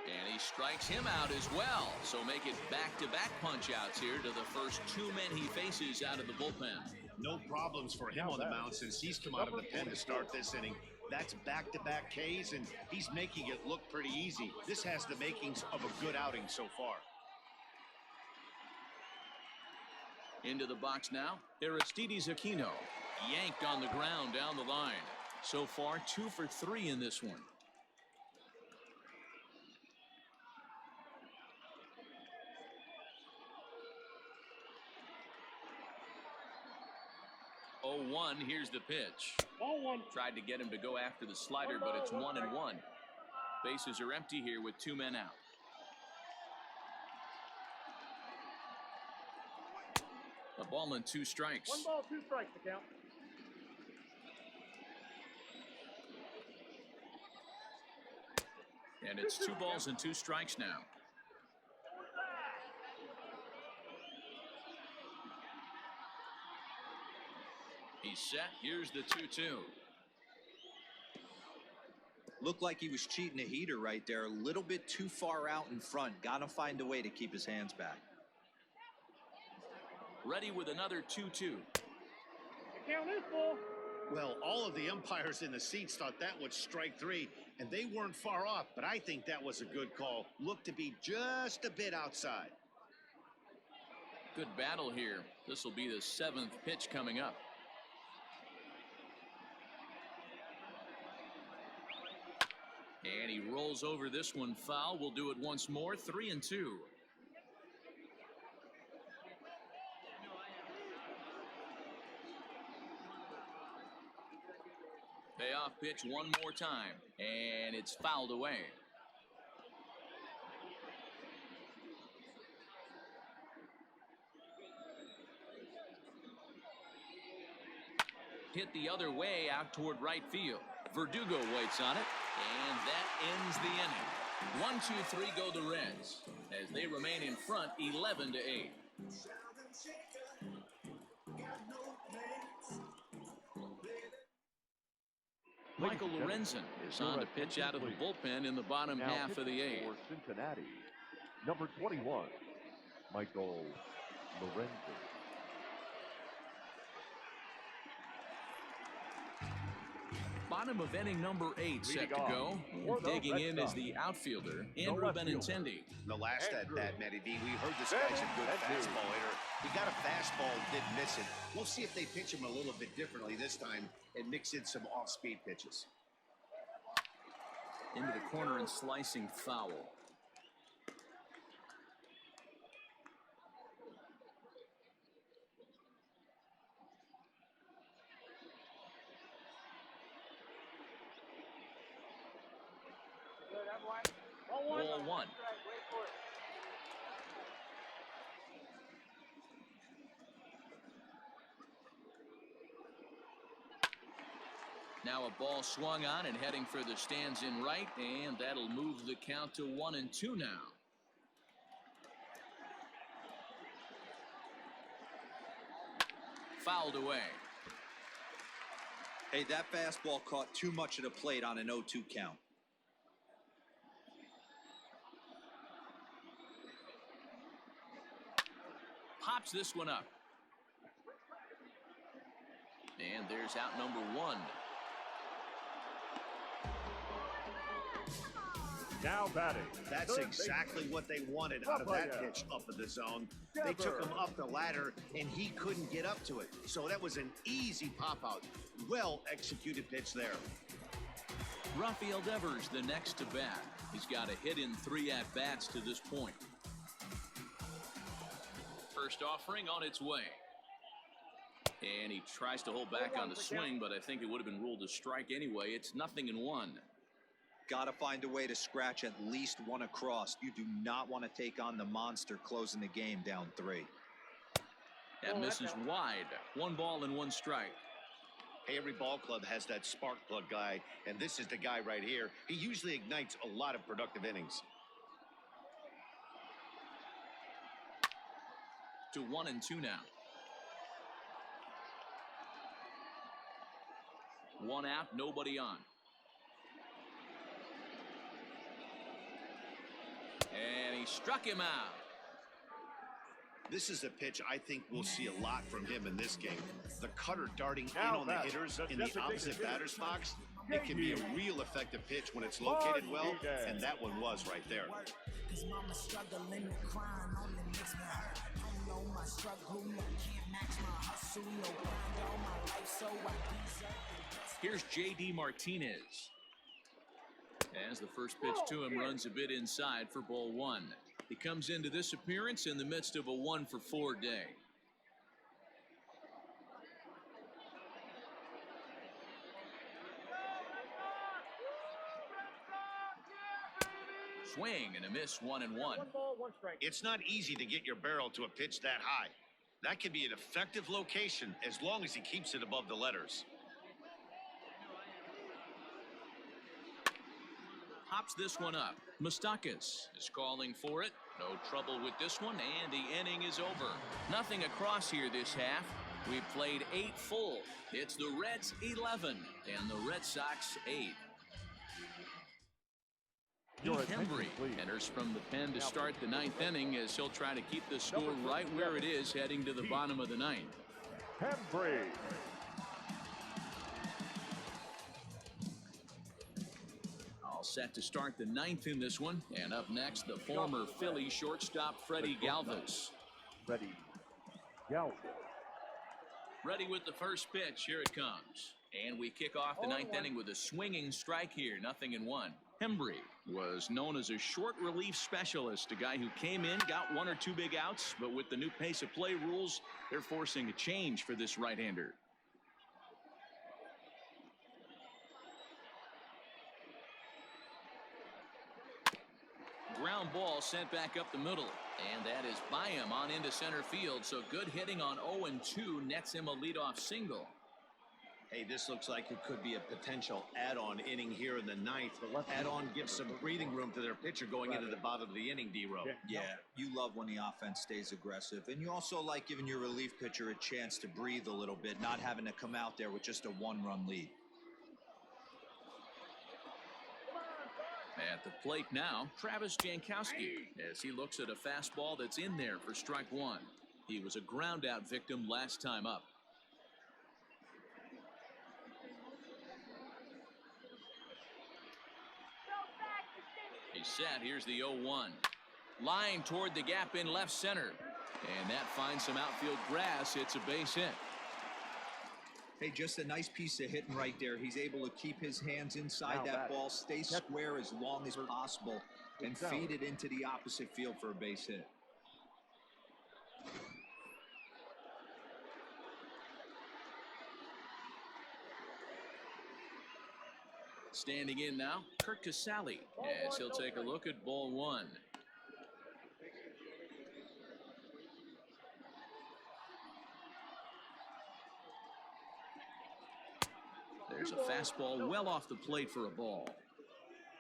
And he strikes him out as well. So make it back-to-back punch-outs here to the first 2 men he faces out of the bullpen. No problems for him on the mound since he's come out of the pen to start this inning. That's back-to-back Ks, and he's making it look pretty easy. This has the makings of a good outing so far. Into the box now, Aristides Aquino. Yanked on the ground down the line. So far, 2 for 3 in this one. Oh, 1, here's the pitch. Ball 1. Tried to get him to go after the slider, but it's 1-1. Bases are empty here with 2 men out. A ball and 2 strikes. 1 ball, 2 strikes to count. And it's 2 balls and 2 strikes now. He's set. Here's the 2-2. Looked like he was cheating a heater right there. A little bit too far out in front. Gotta find a way to keep his hands back. Ready with another 2-2. The count is full. Well, all of the umpires in the seats thought that was strike 3, and they weren't far off, but I think that was a good call. Looked to be just a bit outside. Good battle here. This will be the 7th pitch coming up. And he rolls over this one foul. We'll do it once more. 3-2. Payoff pitch one more time, and it's fouled away. Hit the other way out toward right field. Verdugo waits on it, and that ends the inning. 1, 2, 3 go the Reds as they remain in front 11-8. Michael Lorenzen is on to pitch out of the bullpen in the bottom half of the 8th. For Cincinnati, number 21, Michael Lorenzen. Bottom of inning number 8 set to go. Digging in is the outfielder, Andrew Benintendi. The last at bat, Matty D, we heard this guy's a good fastball hitter. He got a fastball and didn't miss it. We'll see if they pitch him a little bit differently this time and mix in some off-speed pitches. Into the corner and slicing foul. Ball 1. Now a ball swung on and heading for the stands in right, and that'll move the count to 1-2 now. Fouled away. Hey, that fastball caught too much of the plate on an 0-2 count. Pops this one up. And there's out number one. Now batting. That's exactly what they wanted out of that pitch up in the zone. They took him up the ladder, and he couldn't get up to it. So that was an easy pop-out. Well-executed pitch there. Rafael Devers, the next to bat. He's got a hit in 3 at-bats to this point. First offering on its way. And he tries to hold back on the swing, but I think it would have been ruled a strike anyway. It's 0-1. Got to find a way to scratch at least one across. You do not want to take on the monster closing the game down 3. That misses wide. 1 ball and 1 strike. Hey, every ball club has that spark plug guy, and this is the guy right here. He usually ignites a lot of productive innings. To 1-2 now. 1 out, nobody on. And he struck him out. This is a pitch I think we'll see a lot from him in this game. The cutter darting in on the hitters in the opposite batter's box. It can be a real effective pitch when it's located well, and that one was right there. Here's J.D. Martinez. As the first pitch to him runs a bit inside for ball 1. He comes into this appearance in the midst of a 1-for-4 day. Swing and a miss, 1-1. It's not easy to get your barrel to a pitch that high. That can be an effective location as long as he keeps it above the letters. Pops this one up. Moustakas is calling for it. No trouble with this one, and the inning is over. Nothing across here this half. We've played 8 full. It's the Reds 11 and the Red Sox 8. Hembry enters from the pen to start the 9th inning as he'll try to keep the score right where it is heading to the bottom of the 9th. Hembry. All set to start the 9th in this one. And up next, the former Philly shortstop Freddie Galvis. Freddie Galvis. Ready with the first pitch. Here it comes. And we kick off the 9th inning with a swinging strike here. 0-1. Hembry was known as a short relief specialist, a guy who came in, got 1 or 2 big outs, but with the new pace of play rules, they're forcing a change for this right-hander. Ground ball sent back up the middle, and that is by him on into center field. So good hitting on 0-2 nets him a leadoff single. Hey, this looks like it could be a potential add-on inning here in the 9th. Add-on gives some breathing room to their pitcher going into the bottom of the inning, D-Row. Yeah, you love when the offense stays aggressive. And you also like giving your relief pitcher a chance to breathe a little bit, not having to come out there with just a 1-run lead. At the plate now, Travis Jankowski, as he looks at a fastball that's in there for strike 1. He was a ground-out victim last time up. He's set. Here's the 0-1. Line toward the gap in left center. And that finds some outfield grass. It's a base hit. Hey, just a nice piece of hitting right there. He's able to keep his hands inside that ball, stay square as long as possible, and feed it into the opposite field for a base hit. Standing in now, Kurt Casale, as he'll take a look at ball 1. There's a fastball well off the plate for a ball.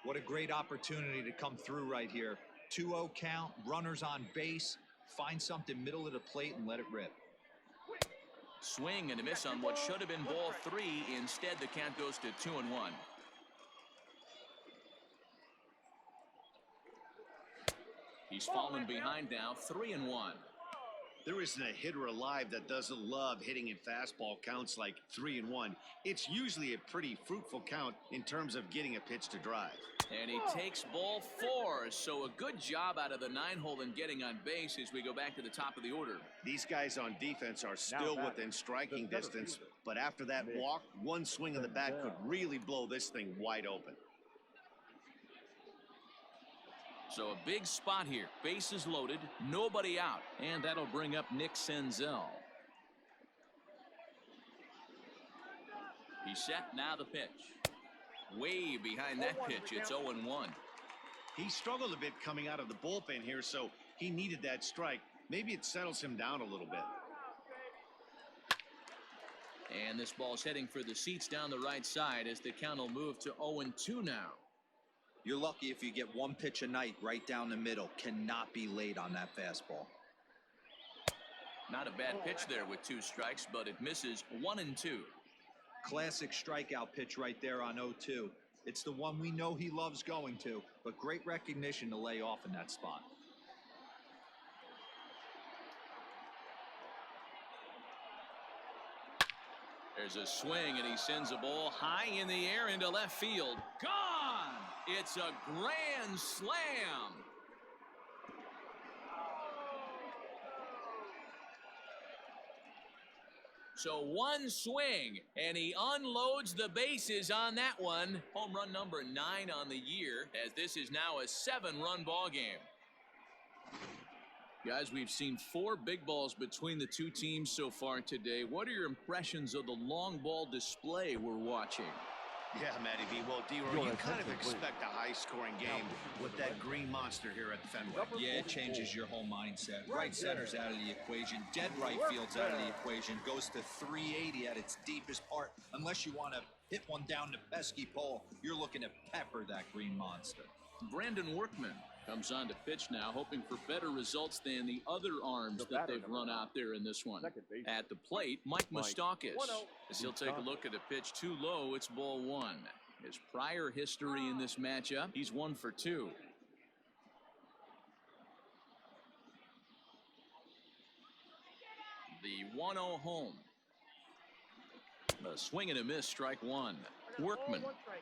What a great opportunity to come through right here. 2-0 count, runners on base. Find something middle of the plate and let it rip. Swing and a miss on what should have been ball 3. Instead, the count goes to 2-1. He's fallen behind now, 3-1. There isn't a hitter alive that doesn't love hitting in fastball counts like 3-1. It's usually a pretty fruitful count in terms of getting a pitch to drive. And he takes ball 4, so a good job out of the 9-hole in getting on base as we go back to the top of the order. These guys on defense are still within striking distance, but after that walk, one swing of the bat could really blow this thing wide open. So a big spot here. Bases loaded, nobody out, and that'll bring up Nick Senzel. He's set, now the pitch. Way behind that pitch, it's 0-1. He struggled a bit coming out of the bullpen here, so he needed that strike. Maybe it settles him down a little bit. And this ball's heading for the seats down the right side as the count will move to 0-2 now. You're lucky if you get one pitch a night right down the middle. Cannot be late on that fastball. Not a bad pitch there with 2 strikes, but it misses 1-2. Classic strikeout pitch right there on 0-2. It's the one we know he loves going to, but great recognition to lay off in that spot. There's a swing, and he sends a ball high in the air into left field. Gone! It's a grand slam. So one swing, and he unloads the bases on that one. Home run number 9 on the year, as this is now a 7-run ball game. Guys, we've seen 4 big balls between the two teams so far today. What are your impressions of the long ball display we're watching? Yeah, Matty B. Well, D-Roy, you kind of expect a high-scoring game with that green monster here at Fenway. Yeah, it changes your whole mindset. Right center's out of the equation. Dead right field's out of the equation. Goes to 380 at its deepest part. Unless you want to hit one down the pesky pole, you're looking to pepper that green monster. Brandon Workman comes on to pitch now, hoping for better results than the other arms that they've run out there in this one. At the plate, Mike Moustakas. As he'll take a look at a pitch too low, it's ball 1. His prior history in this matchup, he's 1 for 2. The 1-0 home. A swing and a miss, strike 1. Workman,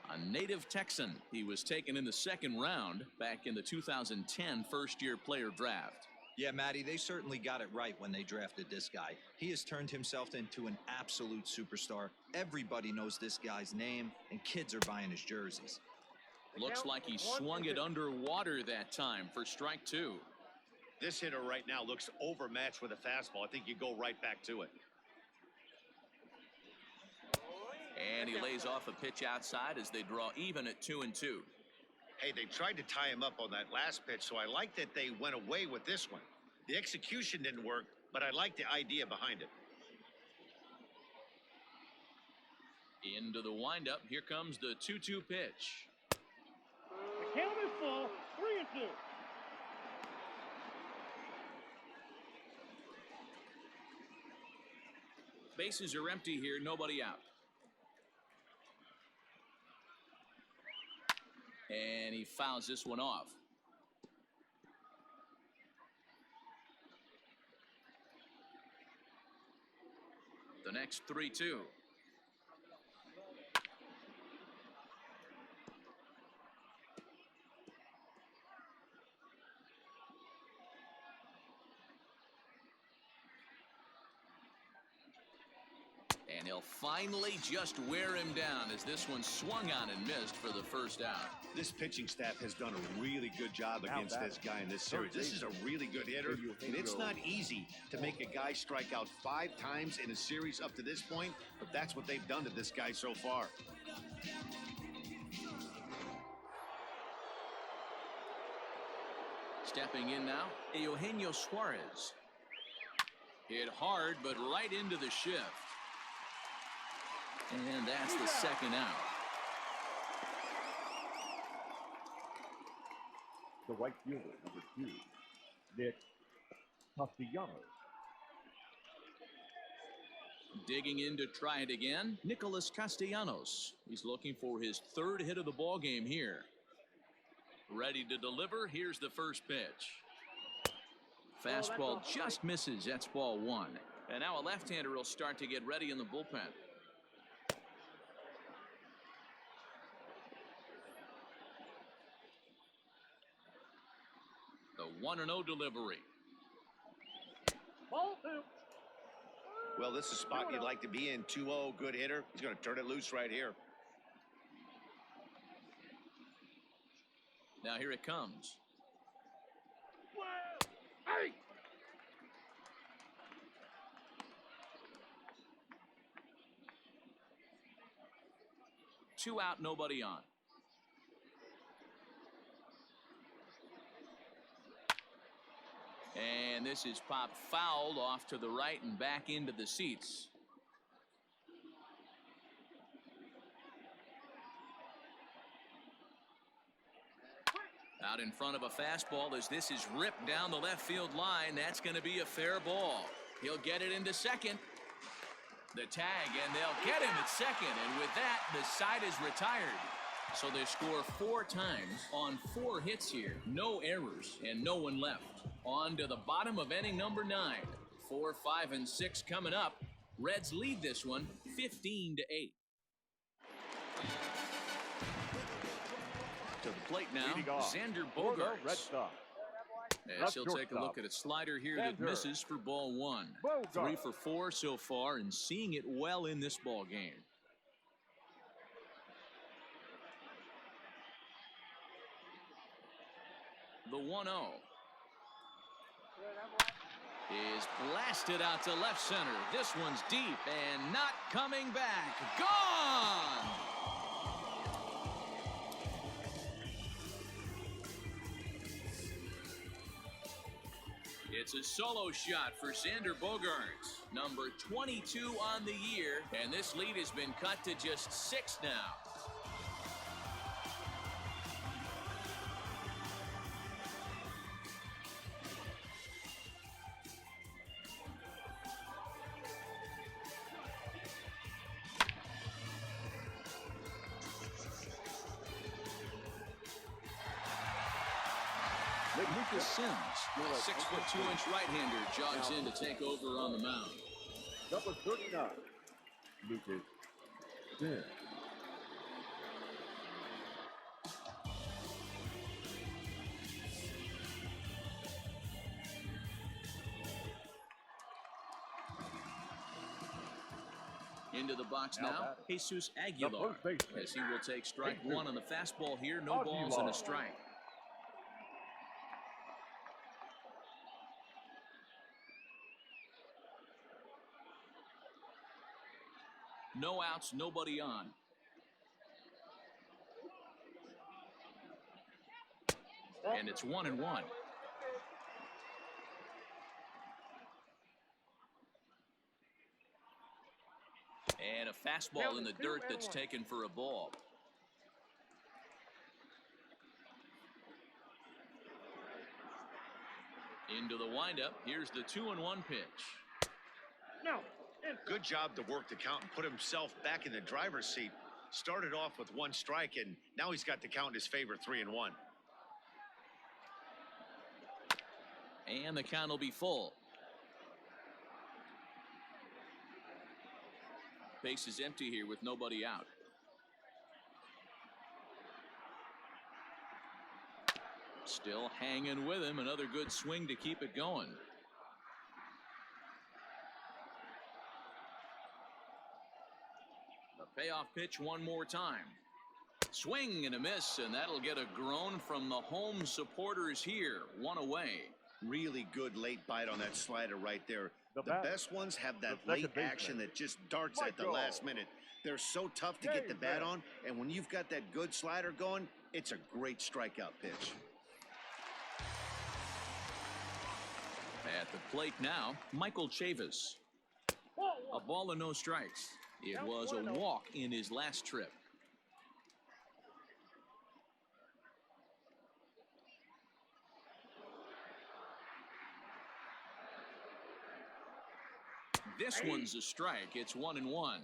a native Texan. He was taken in the 2nd round back in the 2010 first-year player draft. Yeah, Matty, they certainly got it right when they drafted this guy. He has turned himself into an absolute superstar. Everybody knows this guy's name, and kids are buying his jerseys. Looks like he swung it underwater that time for strike 2. This hitter right now looks overmatched with a fastball. I think you go right back to it. And he lays off a pitch outside as they draw even at 2-2. Hey, they tried to tie him up on that last pitch, so I like that they went away with this one. The execution didn't work, but I like the idea behind it. Into the windup, here comes the 2-2 pitch. The count is full, 3-2. Bases are empty here, nobody out. And he fouls this one off. The next 3-2. And he'll finally just wear him down as this one swung on and missed for the first out. This pitching staff has done a really good job against this guy in this series. This is a really good hitter, and it's not easy to make a guy strike out 5 times in a series up to this point, but that's what they've done to this guy so far. Stepping in now, Eugenio Suarez. Hit hard, but right into the shift. And that's the second out. The right fielder, number 2, Nick Castellanos. Digging in to try it again, Nicholas Castellanos. He's looking for his third hit of the ball game here. Ready to deliver. Here's the first pitch. Fastball just misses. That's ball 1. And now a left-hander will start to get ready in the bullpen. The 1-0 delivery. Ball 2. Well, this is a spot you'd like to be in. 2-0, good hitter. He's going to turn it loose right here. Now here it comes. Hey! 2 out, nobody on. And this is popped fouled off to the right and back into the seats. Out in front of a fastball as this is ripped down the left field line. That's going to be a fair ball. He'll get it into second. The tag, and they'll get him at second. And with that, the side is retired. So they score 4 times on 4 hits here. No errors and no one left. On to the bottom of inning number 9. 4, 5, and 6 coming up. Reds lead this one 15-8. To the plate now, Xander Bogaerts. Red Sox. As he'll take a look at a slider here that misses for ball 1. 3 for 4 so far and seeing it well in this ball game. The 1-0 is blasted out to left center. This one's deep and not coming back. Gone! It's a solo shot for Xander Bogaerts, number 22 on the year, and this lead has been cut to just 6 now. Lucas Sims, a 6'2" right-hander, jogs in to take over on the mound. Number 39, Lucas Sims. Into the box now, Jesus Aguilar, as he will take strike 1 on the fastball here. No balls and a strike. No outs, nobody on. And it's 1-1. And a fastball in the dirt that's taken for a ball. Into the windup. Here's the 2-1 pitch. No. Good job to work the count and put himself back in the driver's seat. Started off with 1 strike, and now he's got the count in his favor, 3-1. And the count will be full. Base is empty here with nobody out. Still hanging with him. Another good swing to keep it going. Payoff pitch one more time. Swing and a miss, and that'll get a groan from the home supporters here. 1 away. Really good late bite on that slider right there. The best ones have that late action that just darts at the last minute. They're so tough to get the bat on, and when you've got that good slider going, it's a great strikeout pitch. At the plate now, Michael Chavis. A ball and no strikes. It was a walk in his last trip. This one's a strike. It's 1-1.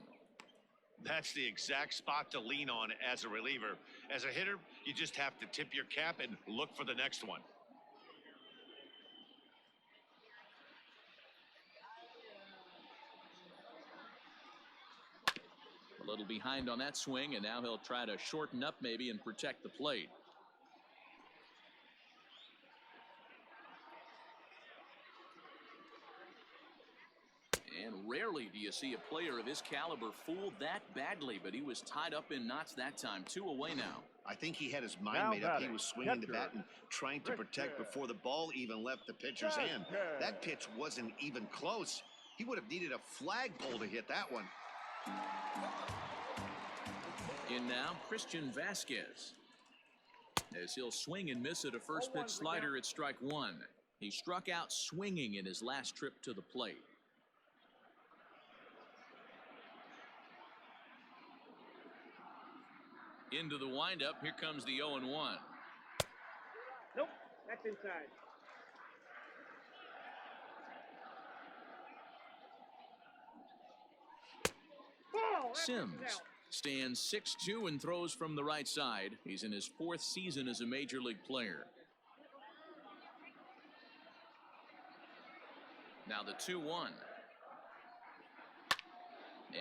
That's the exact spot to lean on as a reliever. As a hitter, you just have to tip your cap and look for the next one. A little behind on that swing, and now he'll try to shorten up maybe and protect the plate. And rarely do you see a player of his caliber fooled that badly, but he was tied up in knots that time. 2 away now. I think he had his mind made up. He was swinging the bat and trying to protect before the ball even left the pitcher's hand. That pitch wasn't even close. He would have needed a flagpole to hit that one. In now, Christian Vasquez. As he'll swing and miss at a first pitch slider at strike 1. He struck out swinging in his last trip to the plate. Into the windup. Here comes the 0-1. Nope, that's inside. Sims stands 6'2" and throws from the right side. He's in his 4th season as a major league player. Now the 2-1.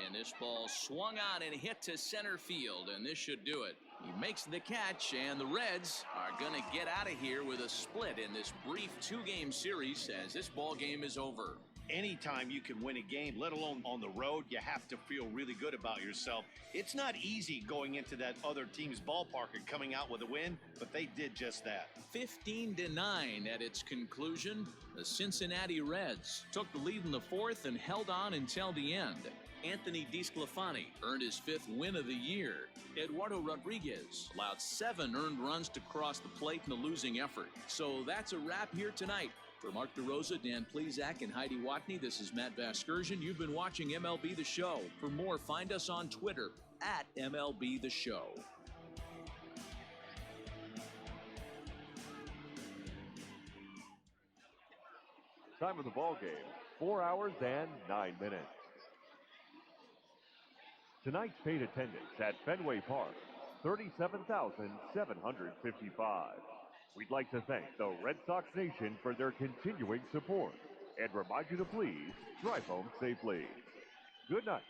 And this ball swung on and hit to center field, and this should do it. He makes the catch, and the Reds are going to get out of here with a split in this brief 2-game series as this ball game is over. Anytime you can win a game, let alone on the road, you have to feel really good about yourself. It's not easy going into that other team's ballpark and coming out with a win, but they did just that. 15-9 at its conclusion. The Cincinnati Reds took the lead in the 4th and held on until the end. Anthony DeSclafani earned his 5th win of the year. Eduardo Rodriguez allowed 7 earned runs to cross the plate in a losing effort. So that's a wrap here tonight. For Mark DeRosa, Dan Plesac, and Heidi Watney, this is Matt Vasgersian. You've been watching MLB The Show. For more, find us on Twitter at MLB The Show. Time of the ball game, 4 hours and 9 minutes. Tonight's paid attendance at Fenway Park, 37,755. We'd like to thank the Red Sox Nation for their continuing support and remind you to please drive home safely. Good night.